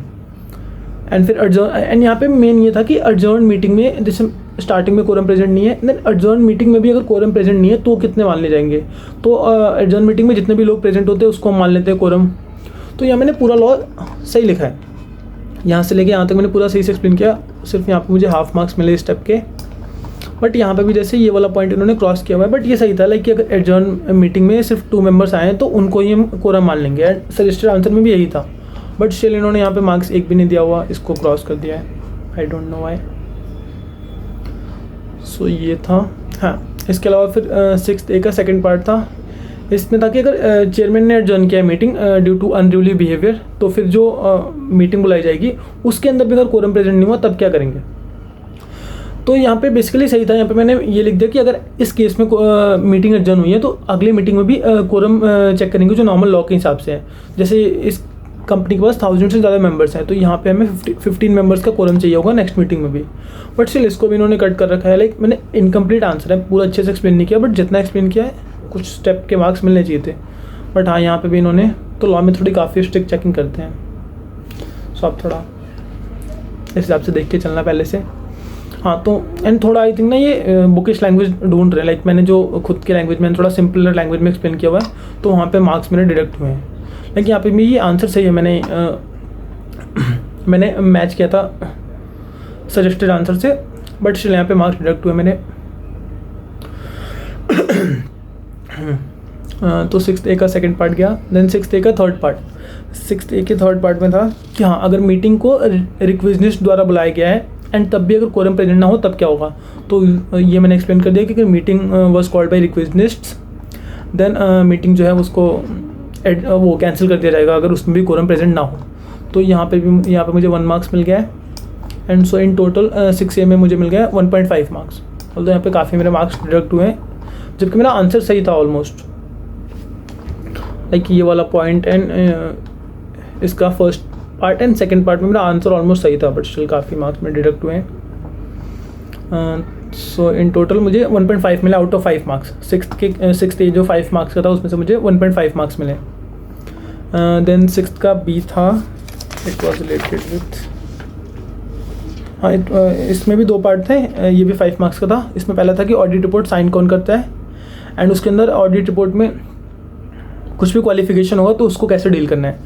एंड फिर एंड यहाँ पे मेन ये था कि एडजर्न मीटिंग में जैसे स्टार्टिंग में कोरम प्रेजेंट नहीं है, देन एडजर्न मीटिंग में भी अगर कोरम प्रेजेंट नहीं है तो कितने मान ले जाएंगे, तो एडजर्न मीटिंग में जितने भी लोग प्रेजेंट होते हैं उसको हम मान लेते हैं कोरम। तो यहाँ मैंने पूरा लॉ सही लिखा है, यहाँ से लेके यहाँ तक मैंने पूरा सही से एक्सप्लेन किया। सिर्फ यहाँ पे मुझे हाफ मार्क्स मिले इस स्टेप के, बट यहाँ पे भी जैसे ये वाला पॉइंट इन्होंने क्रॉस किया हुआ है, बट ये सही था लाइक कि अगर एडजर्न मीटिंग में सिर्फ 2 मेंबर्स आए हैं तो उनको ही हम कोरम मान लेंगे, एंड सजेस्टेड आंसर में भी यही था, बट स्टिल इन्होंने यहाँ पे मार्क्स 1 भी नहीं दिया हुआ, इसको क्रॉस कर दिया है, आई डोंट नो व्हाई। सो ये था। हाँ, इसके अलावा फिर 6A का सेकंड पार्ट था, इसमें था कि अगर चेयरमैन ने एडजर्न किया meeting due to unruly behaviour, तो फिर जो मीटिंग बुलाई जाएगी उसके अंदर भी अगर कोरम प्रेजेंट नहीं हुआ तब क्या करेंगे। तो यहाँ पे बेसिकली सही था, यहाँ पे मैंने ये लिख दिया कि अगर इस केस में मीटिंग एडजर्न हुई है तो अगली मीटिंग में भी कोरम चेक करेंगे जो नॉर्मल लॉ के हिसाब से है। जैसे इस कंपनी के पास 1000 से ज़्यादा मेंबर्स हैं तो यहाँ पे हमें 15 मेंबर्स का कोरम चाहिए होगा नेक्स्ट मीटिंग में भी, बट स्टिल इसको भी इन्होंने कट कर रखा है। लाइक मैंने इनकम्प्लीट आंसर है, पूरा अच्छे से एक्सप्लेन नहीं किया, बट जितना एक्सप्लेन किया है कुछ स्टेप के मार्क्स मिलने चाहिए थे, बट हाँ यहाँ पे भी इन्होंने, तो लॉ में थोड़ी काफ़ी स्ट्रिक्ट चेकिंग करते हैं, सो आप थोड़ा इस हिसाब से देख के चलना पहले से। हाँ, तो एंड थोड़ा आई थिंक ना ये बुकिश लैंग्वेज ढूंढ रहे हैं, लाइक मैंने जो खुद के लैंग्वेज में थोड़ा सिंपलर लैंग्वेज में एक्सप्लेन किया हुआ है तो वहाँ पे मार्क्स मेरे डिडक्ट हुए हैं। लाइक यहाँ पे भी ये आंसर सही है, मैंने मैच किया था सजेस्टेड आंसर से, बट स्टिल यहाँ पे मार्क्स डिडक्ट हुए मैंने। तो 6A का सेकंड पार्ट गया, देन 6A का थर्ड पार्ट। 6A के थर्ड पार्ट में था कि हाँ अगर मीटिंग को रिक्विजिनिस्ट द्वारा बुलाया गया है एंड तब भी अगर कोरम प्रेजेंट ना हो तब क्या होगा। तो ये मैंने एक्सप्लेन कर दिया कि अगर meeting was called by requisitionists then meeting जो है उसको वो कैंसिल कर दिया जाएगा अगर उसमें भी कोरम प्रेजेंट ना हो। तो यहाँ पे मुझे 1 मार्क्स मिल गया है, and so in total 6A में मुझे मिल गया 1.5 मार्क्स। तो यहाँ पे काफ़ी मेरे मार्क्स डिडक्ट हुए हैं, जबकि मेरा आंसर सही था ऑलमोस्ट, लाइक ये वाला पॉइंट एंड इसका first part and second part में मेरा आंसर ऑलमोस्ट सही था, बट स्टिल काफ़ी मार्क्स में डिडक्ट हुए हैं। सो इन टोटल मुझे 1.5 मिला आउट ऑफ 5 मार्क्स। 6th जो 5 मार्क्स का था उसमें से मुझे 1.5 मार्क्स मिले। देन 6th का B था, इट वॉज रिलेटेड विथ, हाँ इसमें भी 2 पार्ट थे, ये भी 5 मार्क्स का था। इसमें पहला था कि ऑडिट रिपोर्ट साइन कौन करता है, एंड उसके अंदर ऑडिट रिपोर्ट में कुछ भी क्वालिफिकेशन होगा तो उसको कैसे डील करना है।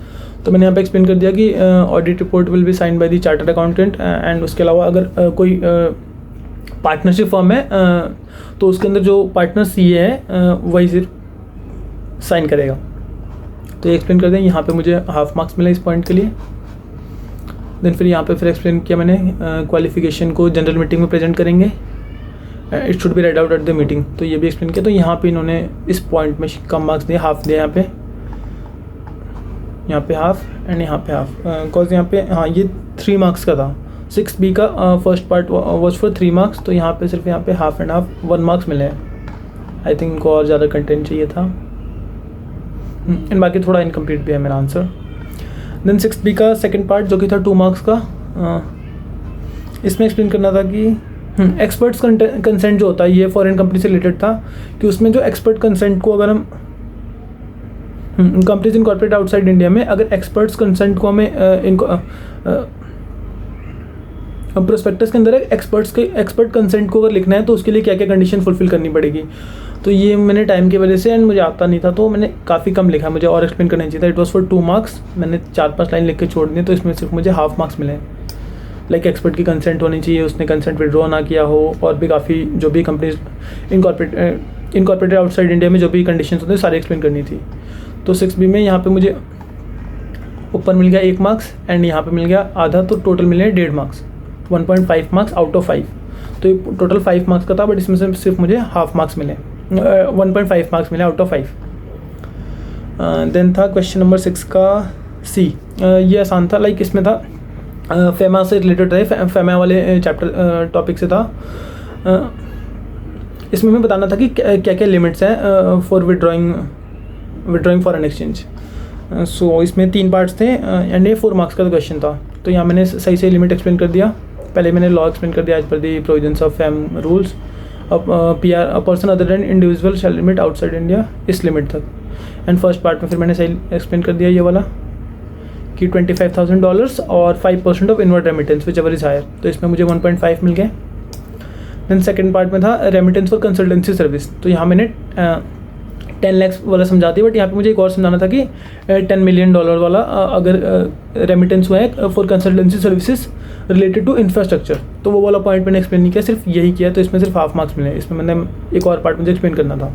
तो मैंने यहाँ पे एक्सप्लेन कर दिया कि audit report will be sign by the chartered accountant and उसके अलावा अगर कोई पार्टनरशिप फॉर्म है तो उसके अंदर जो पार्टनर सीए है वही सिर्फ साइन करेगा। तो ये एक्सप्लेन कर दें। यहाँ पे मुझे हाफ मार्क्स मिला इस पॉइंट के लिए। देन फिर यहाँ पे फिर एक्सप्लेन किया मैंने क्वालिफिकेशन को जनरल मीटिंग में प्रेजेंट करेंगे, it should be red out at the meeting, तो ये भी एक्सप्लेन किया। तो यहाँ पे इन्होंने इस पॉइंट में कम मार्क्स दिए, हाफ दिए यहाँ पे हाफ एंड यहाँ पे हाफ, बिकॉज यहाँ पे हाँ ये 3 मार्क्स का था। 6B का first part was for 3 marks, तो यहाँ पे सिर्फ यहाँ पे हाफ एंड हाफ 1 मार्क्स मिले हैं। आई थिंक इनको और ज़्यादा कंटेंट चाहिए था एंड बाकी थोड़ा इनकम्प्लीट भी है मेरा आंसर। देन 6B का सेकंड पार्ट जो कि था 2 मार्क्स का, इसमें एक्सप्लेन करना था कि एक्सपर्ट्स कंसेंट जो होता है ये फॉरेन कंपनी से रिलेटेड था कि उसमें जो एक्सपर्ट कंसेंट को अगर हम कंपनीज इनकॉर्पोरेट आउटसाइड इंडिया में अगर एक्सपर्ट्स कंसेंट को हमें इनको प्रोस्पेक्टस के अंदर एक्सपर्ट कंसेंट को अगर लिखना है तो उसके लिए क्या क्या कंडीशन फुलफिल करनी पड़ेगी। तो ये मैंने टाइम की वजह से एंड मुझे आता नहीं था तो मैंने काफ़ी कम लिखा, मुझे और एक्सप्लेन करना चाहिए था। इट वॉज फॉर 2 मार्क्स, मैंने 4-5 लाइन लिख के छोड़ दी, तो इसमें सिर्फ मुझे हाफ मार्क्स मिले। लाइक एक्सपर्ट की कंसेंट होनी चाहिए, उसने कंसेंट विड्रॉ ना किया हो, और भी काफ़ी जो भी कंपनीज इनकॉर्पोरेटेड आउटसाइड इंडिया में जो भी कंडीशन होते हैं सारी एक्सप्लेन करनी थी। तो 6B में यहाँ पे मुझे ऊपर मिल गया 1 मार्क्स एंड यहाँ पे मिल गया आधा, तो टोटल मिले 1.5 मार्क्स, 1.5 मार्क्स आउट ऑफ 5। तो ये टोटल 5 मार्क्स का था, बट इसमें से सिर्फ मुझे हाफ मार्क्स मिले, 1.5 मार्क्स मिले आउट ऑफ 5। देन था क्वेश्चन नंबर 6 का C, ये आसान था। लाइक इसमें था फेमा से रिलेटेड रहे, फेमा वाले चैप्टर टॉपिक से था। इसमें हमें बताना था कि क्या क्या लिमिट्स हैं फॉर विड्रॉइंग फॉरेन एक्सचेंज। सो इसमें 3 पार्ट्स थे एंड ये 4 मार्क्स का क्वेश्चन था। तो यहाँ मैंने सही से लिमिट एक्सप्लेन कर दिया। पहले मैंने लॉ एक्सप्लेन कर दिया as per the provisions of FEM rules, a person other than individual shall limit outside India इस लिमिट तक। एंड फर्स्ट पार्ट में फिर मैंने सही एक्सप्लेन कर दिया ये वाला कि $25,000 और 5% of inward remittance whichever is higher, तो इसमें मुझे 1.5 मिल गए। देन सेकेंड पार्ट में था रेमिटेंस फॉर कंसल्टेंसी सर्विस, तो यहाँ मैंने 10 लाख वाला समझा दिया, बट यहाँ पे मुझे एक और समझाना था कि $10 मिलियन वाला अगर रेमिटेंस हुआ है for consultancy services related to infrastructure, तो वो वाला पॉइंट मैंने एक्सप्लेन नहीं किया, सिर्फ यही किया, तो इसमें सिर्फ हाफ मार्क्स मिले। इसमें मैंने एक और पार्ट मुझे एक्सप्लेन करना था।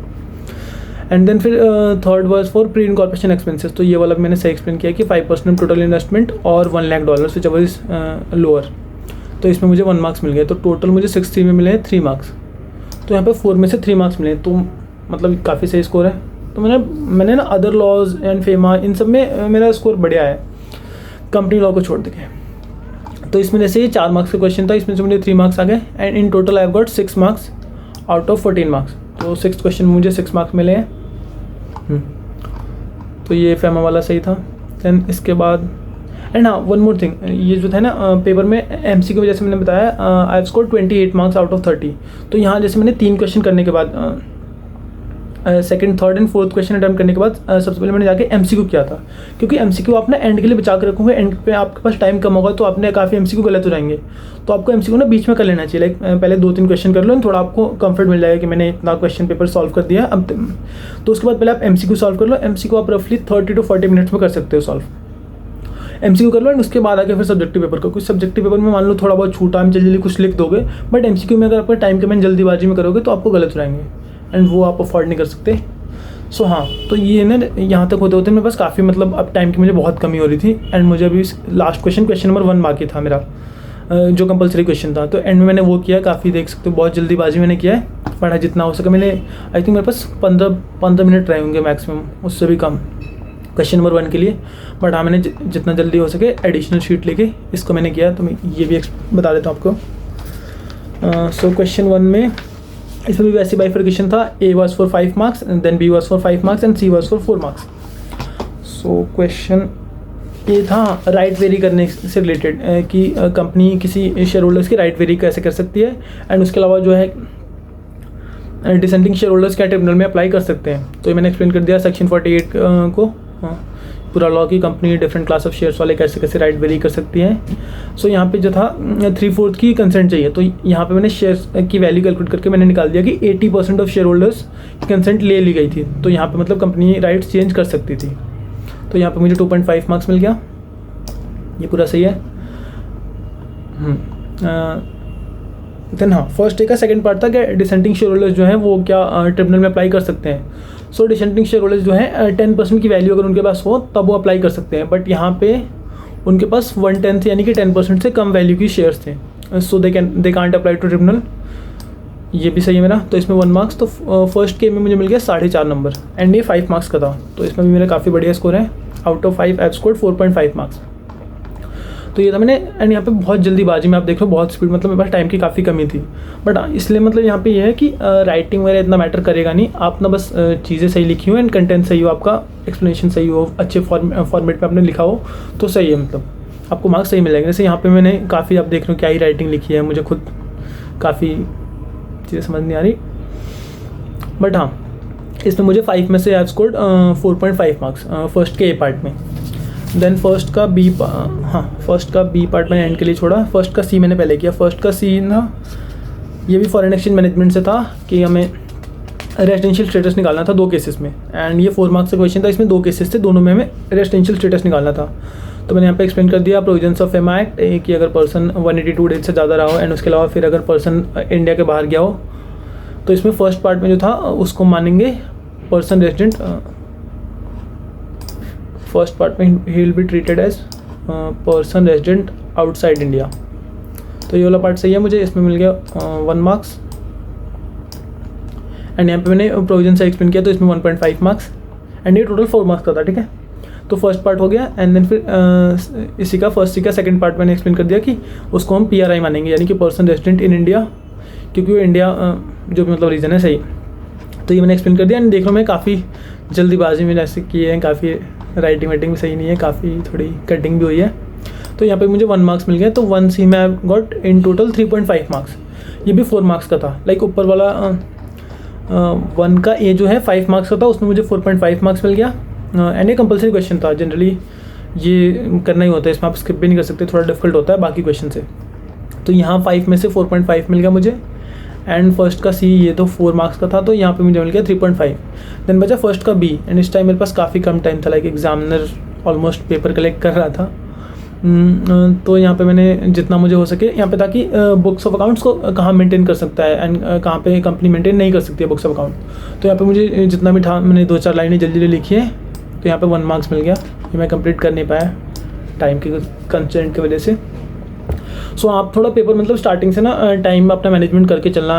एंड देन फिर third was for pre incorporation expenses, तो ये वाला मैंने सही एक्सप्लेन किया कि 5% टोटल इन्वेस्टमेंट और $1 lakh which ever is lower, तो इसमें मुझे 1 मार्क्स मिल गए। तो टोटल मुझे 6C में मिले 3 मार्क्स, तो यहाँ पे 4 में से 3 मार्क्स मिले, तो मतलब काफ़ी सही स्कोर है। तो मैंने ना अदर लॉज एंड फेमा इन सब में मेरा स्कोर बढ़िया है कंपनी लॉ को छोड़ के। तो इसमें जैसे ये 4 मार्क्स का क्वेश्चन था, इसमें से मुझे 3 मार्क्स आ गए and in total I have got 6 marks out of 14 marks. तो 6th क्वेश्चन में मुझे 6 मार्क्स मिले हैं। तो ये फेमा वाला सही था। दैन इसके बाद एंड हाँ वन मोर थिंग, ये जो था ना पेपर में MC की वजह से मैंने बताया I have score 28 marks out of 30। तो यहाँ जैसे मैंने 3 क्वेश्चन करने के बाद second, third and fourth question attempt करने के बाद सबसे पहले मैंने जाके MCQ किया था, क्योंकि MCQ आप ना एंड के लिए बचा कर रखोगे, एंड पे आपके पास टाइम कम होगा तो आपने काफ़ी MCQ गलत हो जाएंगे। तो आपको MCQ ना बीच में कर लेना चाहिए, लाइक पहले 2-3 क्वेश्चन कर लो, थोड़ा आपको कंफर्ट मिल जाएगा कि मैंने इतना क्वेश्चन पेपर सॉल्व कर दिया। अब तो उसके बाद पहले आप MCQ सॉल्व कर लो। MCQ आप रफली 30 to 40 मिनट्स में कर सकते हो सॉल्व। MCQ कर लो एंड उसके बाद आके फिर सब्जेक्टिव पेपर को, कुछ सब्जेक्टिव पेपर में मान लो थोड़ा बहुत छूटा, हम जल्दी कुछ लिख दोगे, बट MCQ में अगर आपका टाइम कम जल्दीबाजी में करोगे तो आपको गलत हो जाएंगे एंड वो आप अफोर्ड नहीं कर सकते। सो हाँ, तो ये ना यहाँ तक होते होते मेरे पास काफ़ी मतलब अब टाइम की मुझे बहुत कमी हो रही थी एंड मुझे अभी लास्ट क्वेश्चन नंबर 1 बाकी था मेरा, जो कंपलसरी क्वेश्चन था। तो एंड में मैंने वो किया, काफ़ी देख सकते हो बहुत जल्दीबाजी मैंने किया है, पढ़ा जितना हो सके मैंने। आई थिंक मेरे पास 15 मिनट रहे होंगे मैक्सिमम, उससे भी कम क्वेश्चन नंबर 1 के लिए। बट हाँ, मैंने जितना जल्दी हो सके एडिशनल शीट लेके इसको मैंने किया, तो मैं ये भी बता देता हूँ आपको। सो क्वेश्चन 1 में इसमें भी वैसी बाइफर्केशन था, A was for 5 marks and then B was for 5 marks and C was for 4 marks। So question ये था राइट वेरी करने से रिलेटेड कि कंपनी किसी शेयर होल्डर्स की राइट वेरी कैसे कर सकती है एंड उसके अलावा जो है डिसेंडिंग शेयर होल्डर्स क्या ट्रिब्यूनल में अप्लाई कर सकते हैं। तो ये मैंने एक्सप्लेन कर दिया सेक्शन 48 को, पूरा लॉ की company different class of shares वाले कैसे कैसे राइट वेरी कर सकती हैं। सो यहाँ पे जो था 3/4 की कंसेंट चाहिए, तो यहाँ पे मैंने शेयर्स की वैल्यू कैलकुलेट करके मैंने निकाल दिया कि 80% ऑफ शेयर होल्डर्स की कंसेंट ले ली गई थी, तो यहाँ पे मतलब कंपनी राइट्स चेंज कर सकती थी। तो यहाँ पे मुझे 2.5 मार्क्स मिल गया, ये पूरा सही है। देन हाँ, फर्स्ट डे का सेकंड पार्ट था कि डिसेंटिंग शेयर होल्डर्स जो हैं वो क्या ट्रिब्यूनल में अप्लाई कर सकते हैं। सो डिसेंटिंग शेयर होल्डर्स जो हैं 10% की वैल्यू अगर उनके पास हो तब वो अप्लाई कर सकते हैं, बट यहाँ पे उनके पास 1/10 यानी कि 10% से कम वैल्यू की शेयर्स थे, so they can't apply to tribunal. ये भी सही है मेरा, तो इसमें 1 मार्क्स। तो फर्स्ट के में मुझे मिल गया 4.5 नंबर एंड ये 5 मार्क्स का था, तो इसमें भी मेरा काफ़ी बढ़िया स्कोर है। Out of 5 I scored 4.5 marks. तो ये था मैंने, एंड यहाँ पे बहुत जल्दीबाजी में आप देख लो, बहुत स्पीड, मतलब मेरे पास टाइम की काफ़ी कमी थी, बट इसलिए मतलब यहाँ पे ये है कि राइटिंग वगैरह इतना मैटर करेगा नहीं, आप ना बस चीज़ें सही लिखी हो एंड कंटेंट सही हो, आपका एक्सप्लेनेशन सही हो, अच्छे फॉर्मेट में आपने लिखा हो तो सही है, मतलब आपको मार्क्स सही मिल जाएंगे। जैसे यहाँ पे मैंने काफ़ी, आप देख रहे हो क्या ही राइटिंग लिखी है, मुझे खुद काफ़ी चीज़ें समझ नहीं आ रही, बट हाँ इसमें मुझे 5 में से आई स्कोर्ड 4.5 मार्क्स फर्स्ट के ए पार्ट में। देन फर्स्ट का बी पार्ट मैंने एंड के लिए छोड़ा, फर्स्ट का सी मैंने पहले किया। फर्स्ट का सी ना, ये भी फॉरेन एक्सचेंज मैनेजमेंट से था कि हमें रेजिडेंशियल स्टेटस निकालना था 2 केसेस में, एंड ये 4 मार्क्स का क्वेश्चन था, इसमें 2 केसेस थे, दोनों में हमें रेजिडेंशियल स्टेटस निकालना था। तो मैंने यहाँ पे एक्सप्लेन कर दिया प्रोविजंस ऑफ एमा एक्ट कि अगर पर्सन 182 डेज से ज़्यादा रहा हो, एंड उसके अलावा फिर अगर पर्सन इंडिया के बाहर गया हो, तो इसमें फर्स्ट पार्ट में जो था उसको मानेंगे पर्सन रेजिडेंट, फर्स्ट पार्ट में ही will be treated as person resident outside India. तो ये वाला पार्ट सही है मुझे, इसमें मिल गया 1 मार्क्स। एंड यहाँ पे मैंने प्रोविजन से एक्सप्लेन किया, तो इसमें 1.5 मार्क्स, एंड ये टोटल 4 मार्क्स का था, ठीक है। तो फर्स्ट पार्ट हो गया, एंड देन फिर इसी का फर्स्ट सी का सेकंड पार्ट मैंने एक्सप्लेन कर दिया कि उसको हम PRI मानेंगे, यानी कि पर्सन रेजिडेंट इन इंडिया, क्योंकि वो इंडिया जो भी मतलब रीज़न है सही। तो ये मैंने एक्सप्लेन कर दिया, एंड देख लो मैं काफ़ी जल्दीबाजी में जैसे किए हैं, काफ़ी राइटिंग वाइटिंग भी सही नहीं है, काफ़ी थोड़ी कटिंग भी हुई है। तो यहाँ पे मुझे 1 मार्क्स मिल गया, तो 1 सी में I got in total 3.5 marks. ये भी 4 मार्क्स का था, लाइक ऊपर वाला 1 का ए जो है 5 मार्क्स का था, उसमें मुझे 4.5 मार्क्स मिल गया। एंड ये कंपल्सरी क्वेश्चन था, जनरली ये करना ही होता है, इसमें आप स्किप भी नहीं कर सकते, थोड़ा डिफिकल्ट होता है बाकी क्वेश्चन से। तो यहाँ 5 में से 4.5 मिल गया मुझे, एंड फर्स्ट का सी ये तो 4 मार्क्स का था, तो यहाँ पे मुझे मिल गया 3.5। देन बचा फर्स्ट का बी, एंड इस टाइम मेरे पास काफ़ी कम टाइम था, like examiner almost paper collect कर रहा था। तो यहाँ पे मैंने जितना मुझे हो सके यहाँ पे था कि बुक्स ऑफ अकाउंट्स को कहाँ मेंटेन कर सकता है एंड कहाँ पे कंपनी मेंटेन नहीं कर सकती है बुक्स ऑफ अकाउंट। तो यहाँ पे मुझे जितना भी था मैंने 2-4 लाइनें जल्दी लिखी है, तो यहाँ पे 1 मार्क्स मिल गया। ये मैं कंप्लीट कर नहीं पाया टाइम के कंस्ट्रेंट की वजह से। सो आप थोड़ा पेपर मतलब स्टार्टिंग से ना टाइम अपना मैनेजमेंट करके चलना,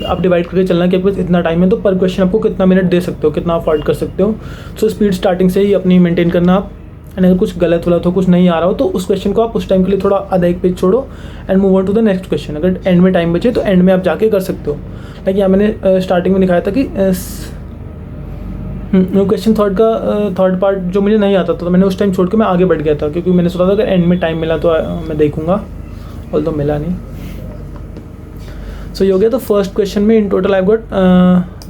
आप डिवाइड करके चलना कि आपके पास इतना टाइम है तो पर क्वेश्चन आपको कितना मिनट दे सकते हो, कितना अफोर्ड कर सकते हो। सो स्पीड स्टार्टिंग से ही अपनी मेंटेन करना आप, एंड अगर कुछ गलत हो, कुछ नहीं आ रहा हो तो उस क्वेश्चन को आप उस टाइम के लिए थोड़ा आधा एक पेज छोड़ो and move on to the next question. अगर एंड में टाइम बचे तो एंड में आप जाके कर सकते हो। लाइक यहाँ मैंने स्टार्टिंग में दिखाया था कि क्वेश्चन थर्ड पार्ट जो मुझे नहीं आता था तो मैंने उस टाइम छोड़ के मैं आगे बढ़ गया था, क्योंकि मैंने सोचा था अगर एंड में टाइम मिला तो मैं देखूंगा, और तो मिला नहीं। सो ये हो गया। तो फर्स्ट क्वेश्चन में इन total I got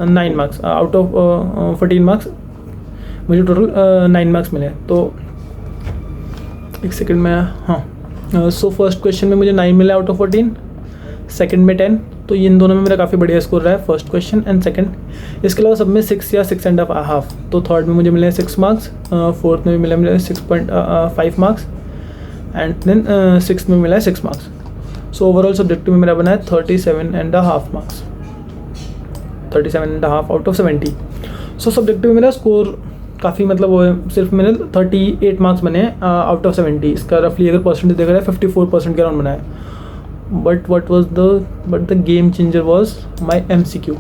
9 marks out of 14 marks, मुझे टोटल 9 मार्क्स मिले। तो एक सेकंड में, हाँ, सो फर्स्ट क्वेश्चन में मुझे 9 मिला आउट ऑफ 14, सेकंड में 10। तो इन दोनों में मेरा काफ़ी बढ़िया स्कोर रहा है, फर्स्ट क्वेश्चन एंड सेकंड। इसके अलावा सब में 6 या 6.5। तो थर्ड में मुझे मिले 6 मार्क्स, फोर्थ में भी मिले मुझे 6.5 मार्क्स, एंड देन सिक्स में मिला है 6 मार्क्स। सो ओवरऑल सब्जेक्टिव में मेरा बना है 37.5 marks, 37.5 out of 70। So subjective में मेरा स्कोर काफ़ी मतलब वो है, सिर्फ मैंने 38 मार्क्स बने हैं आउट ऑफ 70। इसका रफली अगर परसेंटेज देखा जाए 54% के अराउंड बना है। But the game changer was my MCQ।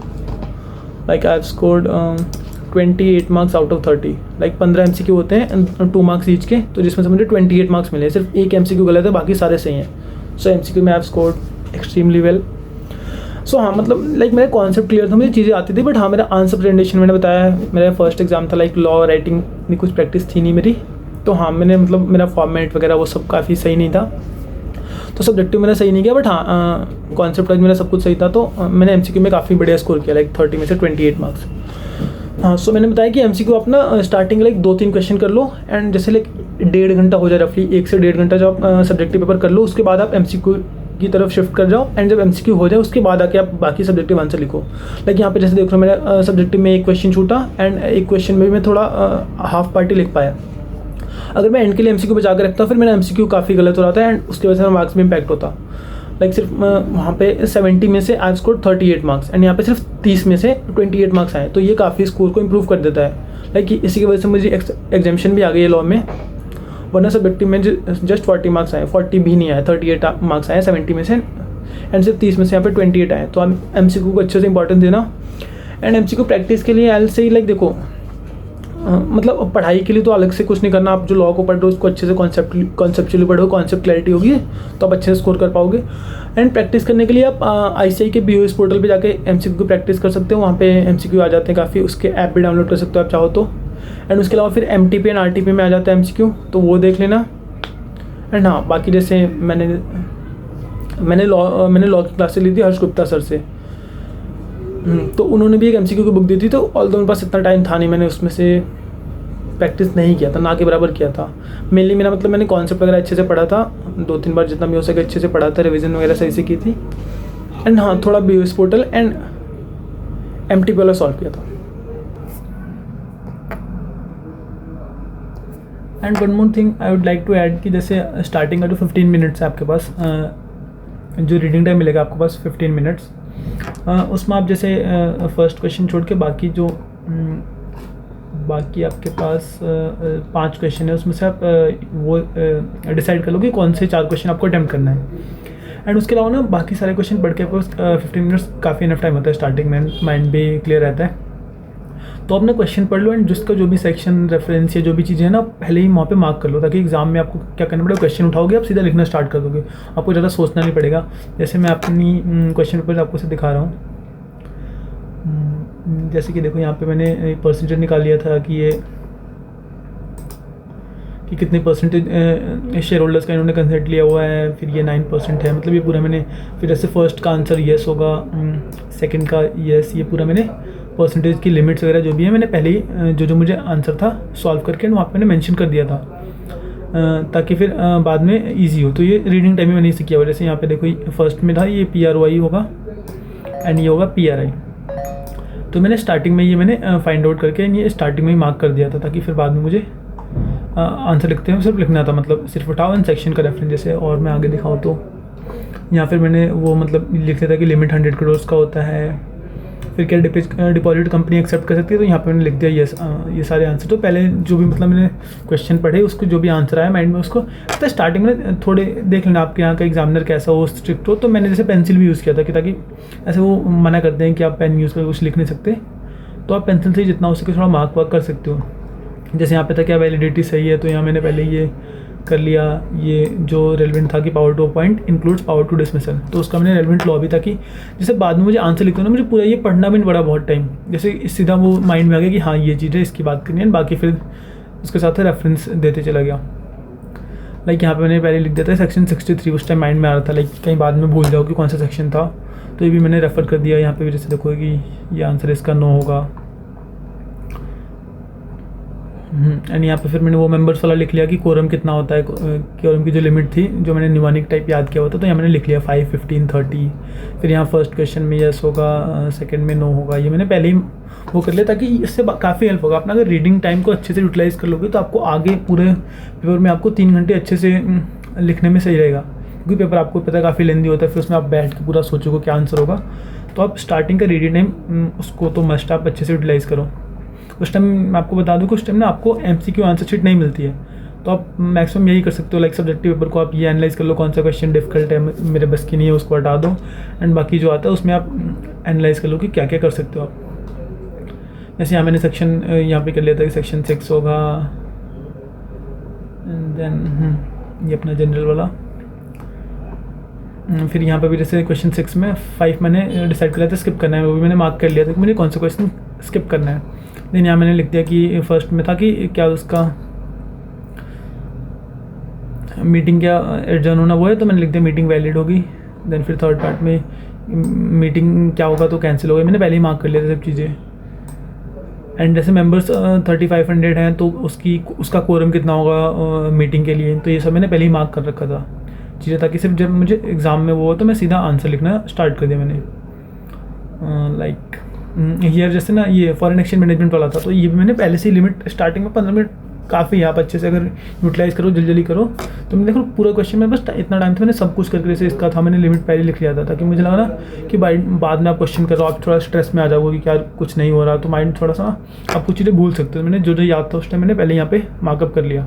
Like I have scored 28 marks out of 30। Like 15 MCQ होते हैं 2 मार्क्स ईच के, तो जिसमें से मुझे 28 मार्क्स मिले। सिर्फ एक MCQ गलत है, बाकी सारे सही हैं। सो MCQ में I have scored extremely well. So हाँ, मतलब लाइक मेरा कॉन्सेप्ट क्लियर था, मुझे चीज़ें आती थी, बट हाँ मेरा आंसर प्रेजेंटेशन मैंने बताया, मेरा फर्स्ट एग्जाम था, लाइक लॉ राइटिंग में कुछ प्रैक्टिस थी नहीं मेरी। तो हाँ मैंने मतलब मेरा फॉर्मेट वगैरह वो सब काफ़ी सही नहीं था, तो सब्जेक्टिव मेरा सही नहीं गया। बट हाँ कॉन्सेप्ट वाइज मेरा सब कुछ सही था, तो मैंने MCQ में काफ़ी बढ़िया स्कोर किया, लाइक 30 में से 28 मार्क्स। हाँ, सो मैंने बताया कि MCQ आप ना स्टार्टिंग लाइक 2-3 क्वेश्चन कर लो, एंड जैसे लाइक 1.5 घंटा हो जाए रफली, 1 से 1.5 घंटा जब आप सब्जेक्टिव पेपर कर लो, उसके बाद आप MCQ की तरफ शिफ्ट कर जाओ, एंड जब MCQ हो जाए उसके बाद आके आप बाकी सब्जेक्टिव आंसर लिखो। लाइक यहाँ पे जैसे देख रहे हो मेरा सब्जेक्टिव में एक क्वेश्चन छूटा, एंड एक क्वेश्चन में भी मैं थोड़ा हाफ पार्टी लिख पाया। अगर मैं एंड के लिए एमसीक्यू बचा के रखता फिर मेरा एमसीक्यू काफ़ी गलत हो रहा था एंड उसकी वजह से मार्क्स में इम्पैक्ट होता। लाइक सिर्फ वहाँ पे 70 में से आई स्कोर 38 मार्क्स एंड यहाँ पे सिर्फ 30 में से 28 मार्क्स आए, तो ये काफ़ी स्कोर को इम्प्रूव कर देता है। लाइक इसी की वजह से मुझे एग्जामेशन भी आ गई है लॉ में, वरना सब्जेक्टिव में जस्ट 40 मार्क्स आए, 40 भी नहीं आए, 38 मार्क्स आए 70 में से एंड सिर्फ 30 में से यहाँ पे 28 आए। तो आप एमसीक्यू को अच्छे से इंपॉर्टेंस देना एंड एमसीक्यू प्रैक्टिस के लिए आई विल से लाइक देखो मतलब पढ़ाई के लिए तो अलग से कुछ नहीं करना, आप जो लॉ को पढ़ रहे हो उसको अच्छे से कॉन्सेप्चुअली पढ़ो, कॉन्सेप्ट क्लैरिटी होगी तो आप अच्छे से स्कोर कर पाओगे। एंड प्रैक्टिस करने के लिए आप आईसीआई के बीओएस पोर्टल पे जाके एमसीक्यू की प्रैक्टिस कर सकते हो, वहाँ पे एमसीक्यू आ जाते हैं काफ़ी, उसके ऐप भी डाउनलोड कर सकते हो आप चाहो तो। एंड उसके अलावा फिर एमटीपी एंड आरटीपी में आ जाता है एमसीक्यू, तो वो देख लेना। एंड हाँ, बाकी जैसे मैंने लॉ की क्लासेस ली थी हर्ष गुप्ता सर से, तो उन्होंने भी एक एमसीक्यू की बुक दी थी, तो ऑल्दो मेरे पास इतना टाइम था नहीं, मैंने उसमें से प्रैक्टिस नहीं किया था, ना के बराबर किया था। मेनली मेरा मतलब मैंने कॉन्सेप्ट वगैरह अच्छे से पढ़ा था, 2-3 बार जितना भी हो सके अच्छे से पढ़ा था, रिवीजन वगैरह सही से की थी। एंड हाँ, थोड़ा बीओएस पोर्टल एंड एमटीपी वाला सॉल्व किया था। And one more thing I would like to add कि जैसे स्टार्टिंग का जो 15 मिनट्स है आपके पास, जो रीडिंग टाइम मिलेगा आपके पास 15 मिनट्स, उसमें आप जैसे फर्स्ट क्वेश्चन छोड़ के बाकी आपके पास 5 क्वेश्चन है, उसमें से आप वो डिसाइड कर लो कि कौन से 4 क्वेश्चन आपको अटेम्प्ट करना है। एंड उसके अलावा ना बाकी सारे क्वेश्चन पढ़ के आपको 15 मिनट्स काफ़ी इनफ टाइम होता है, स्टार्टिंग में माइंड भी क्लियर रहता है। तो अपना क्वेश्चन पढ़ लो एंड जिसका जो भी सेक्शन रेफरेंस या जो भी चीज़ें हैं ना पहले ही वहाँ पे मार्क कर लो, ताकि एग्जाम में आपको क्या करना पड़ेगा, क्वेश्चन उठाओगे आप सीधा लिखना स्टार्ट कर दोगे, आपको ज़्यादा सोचना नहीं पड़ेगा। जैसे मैं अपनी क्वेश्चन पेपर आपको से दिखा रहा हूँ, जैसे कि देखो यहाँ पे मैंने परसेंटेज निकाल लिया था कि कितने परसेंटेज शेयर होल्डर्स का इन्होंने कंसेंट लिया हुआ है, फिर ये 9% है, मतलब ये पूरा मैंने, फिर जैसे फर्स्ट का आंसर येस होगा, सेकंड का येस, ये पूरा मैंने परसेंटेज की लिमिट्स वगैरह जो भी है मैंने पहले ही जो मुझे आंसर था सॉल्व करके वहाँ पे मैंने मेंशन कर दिया था, ताकि फिर बाद में इजी हो। तो ये रीडिंग टाइम में मैंने इसे किया हुआ। जैसे यहाँ पे देखो फर्स्ट में था ये PROI होगा एंड ये होगा PRI, तो मैंने स्टार्टिंग में ये मैंने फाइंड आउट करके ये स्टार्टिंग में ही मार्क कर दिया था, ताकि फिर बाद में मुझे आंसर लिखते हैं सिर्फ लिखना था, मतलब सिर्फ उठाओ एंड सेक्शन का रेफरेंस। जैसे और मैं आगे दिखाऊँ तो यहाँ फिर मैंने वो मतलब लिख दिया था कि लिमिट 100 करोड़ का होता है, फिर क्या डिपॉजिट कंपनी एक्सेप्ट कर सकती है, तो यहाँ पे मैंने लिख दिया यस, ये सारे आंसर। तो पहले जो भी मतलब मैंने क्वेश्चन पढ़े उसको जो भी आंसर आया माइंड में उसको तो स्टार्टिंग में थोड़े देख लेना आपके यहाँ का एग्जामिनर कैसा हो, स्ट्रिक्ट हो। तो मैंने जैसे पेंसिल भी यूज़ किया था कि ताकि ऐसे वो मना करते हैं कि आप पेन यूज़ करके कुछ लिख नहीं सकते, तो आप पेंसिल से जितना हो सके थोड़ा मार्क वार्क कर सकते हो। जैसे यहाँ पे था क्या वैलिडिटी सही है, तो यहाँ मैंने पहले ये कर लिया, ये जो रेलेवेंट था कि power to point includes power to dismissal, तो उसका मैंने रेलेवेंट लॉ भी था कि जैसे बाद में मुझे आंसर लिखते हो ना मुझे पूरा ये पढ़ना भी नहीं पड़ा बहुत टाइम, जैसे सीधा वो माइंड में आ गया कि हाँ ये चीज़ है इसकी बात करनी है, बाकी फिर उसके साथ रेफरेंस देते चला गया। लाइक यहाँ पे मैंने पहले लिख दिया था सेक्शन 63, उस टाइम माइंड में आ रहा था, लाइक कहीं बाद में भूल जाओ कि कौन सा सेक्शन था, तो ये भी मैंने रेफ़र कर दिया। यहाँ पे भी जैसे देखो कि ये आंसर इसका 9 होगा। एंड यहाँ पे फिर मैंने वो मेंबर्स वाला लिख लिया कि कोरम कितना होता है, कोरम की जो लिमिट थी जो मैंने निवानिक टाइप याद किया हुआ था, तो यहाँ मैंने लिख लिया 5, 15, 30। फिर यहाँ फर्स्ट क्वेश्चन में यस होगा, सेकंड में नो होगा, ये मैंने पहले ही वो कर लिया, ताकि इससे काफ़ी हेल्प होगा। अपना अगर रीडिंग टाइम को अच्छे से यूटिलाइज़ कर लोगे तो आपको आगे पूरे पेपर में आपको 3 घंटे अच्छे से लिखने में सही रहेगा, क्योंकि पेपर आपको पता है काफ़ी लेंदी होता है, फिर उसमें आप बैठ के पूरा सोचोगे क्या आंसर होगा। तो आप स्टार्टिंग का रीडिंग टाइम उसको तो मस्ट आप अच्छे से यूटिलाइज़ करो। उस टाइम मैं आपको बता दूं कि उस टाइम ना आपको MCQ आंसर शीट नहीं मिलती है, तो आप मैक्सिमम यही कर सकते हो, लाइक सब्जेक्टिव पेपर को आप ये एनालाइज कर लो कौन सा क्वेश्चन डिफिकल्ट है, मेरे बस की नहीं है उसको हटा दो, एंड बाकी जो आता है उसमें आप एनालाइज कर लो कि क्या क्या कर सकते हो आप। जैसे यहाँ मैंने सेक्शन यहाँ पे कर लिया था कि सेक्शन 6 होगा, देन ये अपना जनरल वाला। फिर यहाँ पे भी जैसे क्वेश्चन 6 में 5 मैंने डिसाइड कर लिया था स्किप करना है, वो भी मैंने मार्क कर लिया था कि मुझे कौन सा क्वेश्चन स्किप करना है। देन यहाँ मैंने लिख दिया कि फर्स्ट में था कि क्या उसका मीटिंग क्या एडजर्न होना वो है, तो मैंने लिख दिया मीटिंग वैलिड होगी। देन फिर थर्ड पार्ट में मीटिंग क्या होगा तो कैंसिल होगा, मैंने पहले ही मार्क कर लिया था सब चीज़ें। एंड जैसे मेंबर्स 3500 हैं तो उसका कोरम कितना होगा मीटिंग के लिए, तो ये सब मैंने पहले ही मार्क कर रखा था चीज़ें, ताकि सिर्फ जब मुझे एग्ज़ाम में वो हो तो मैं सीधा आंसर लिखना स्टार्ट कर दिया मैंने। लाइक हियर जैसे ना ये फॉरेन एक्सचेंज मैनेजमेंट वाला था, तो ये भी मैंने पहले से ही लिमिट स्टार्टिंग में 15 मिनट काफ़ी आप अच्छे से अगर यूटिलाइज़ करो, जल्दी करो तो मैं देखो पूरा क्वेश्चन में बस इतना टाइम था, मैंने सब कुछ करके जैसे इसका था मैंने लिमिट पहले लिख लिया था, ताकि मुझे लगा ना कि बाद में आप क्वेश्चन करो आप थोड़ा स्ट्रेस में आ जाओगे कि क्या कुछ नहीं हो रहा, तो माइंड थोड़ा सा आप कुछ चीज़ें भूल सकते हो। मैंने जो याद था उस टाइम मैंने पहले यहाँ पे मार्कअप कर लिया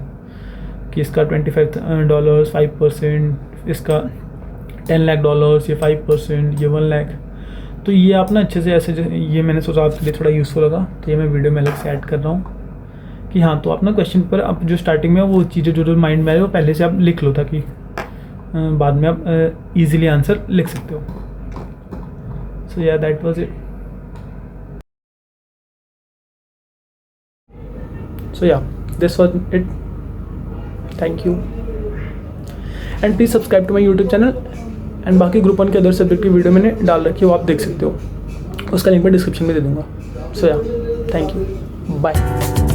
कि इसका $25 5%, इसका $10 लाख, ये 5%, ये 1 लाख। तो ये आप ना अच्छे से ऐसे ये मैंने सोचा आपके लिए थोड़ा यूज़फुल लगा, तो ये मैं वीडियो में अलग से ऐड कर रहा हूँ कि हाँ, तो आप ना क्वेश्चन पर आप जो स्टार्टिंग में वो चीज़ें जो माइंड में आ रही है वो पहले से आप लिख लो, ताकि बाद में आप इजीली आंसर लिख सकते हो। सो या that was it. So yeah this was it. Thank you and please subscribe to my YouTube channel and बाकी ग्रुप 1 के अदर सब्जेक्ट की वीडियो मैंने डाल रखी है, वो आप देख सकते हो, उसका लिंक मैं डिस्क्रिप्शन में दे दूँगा। सो या थैंक यू, बाय।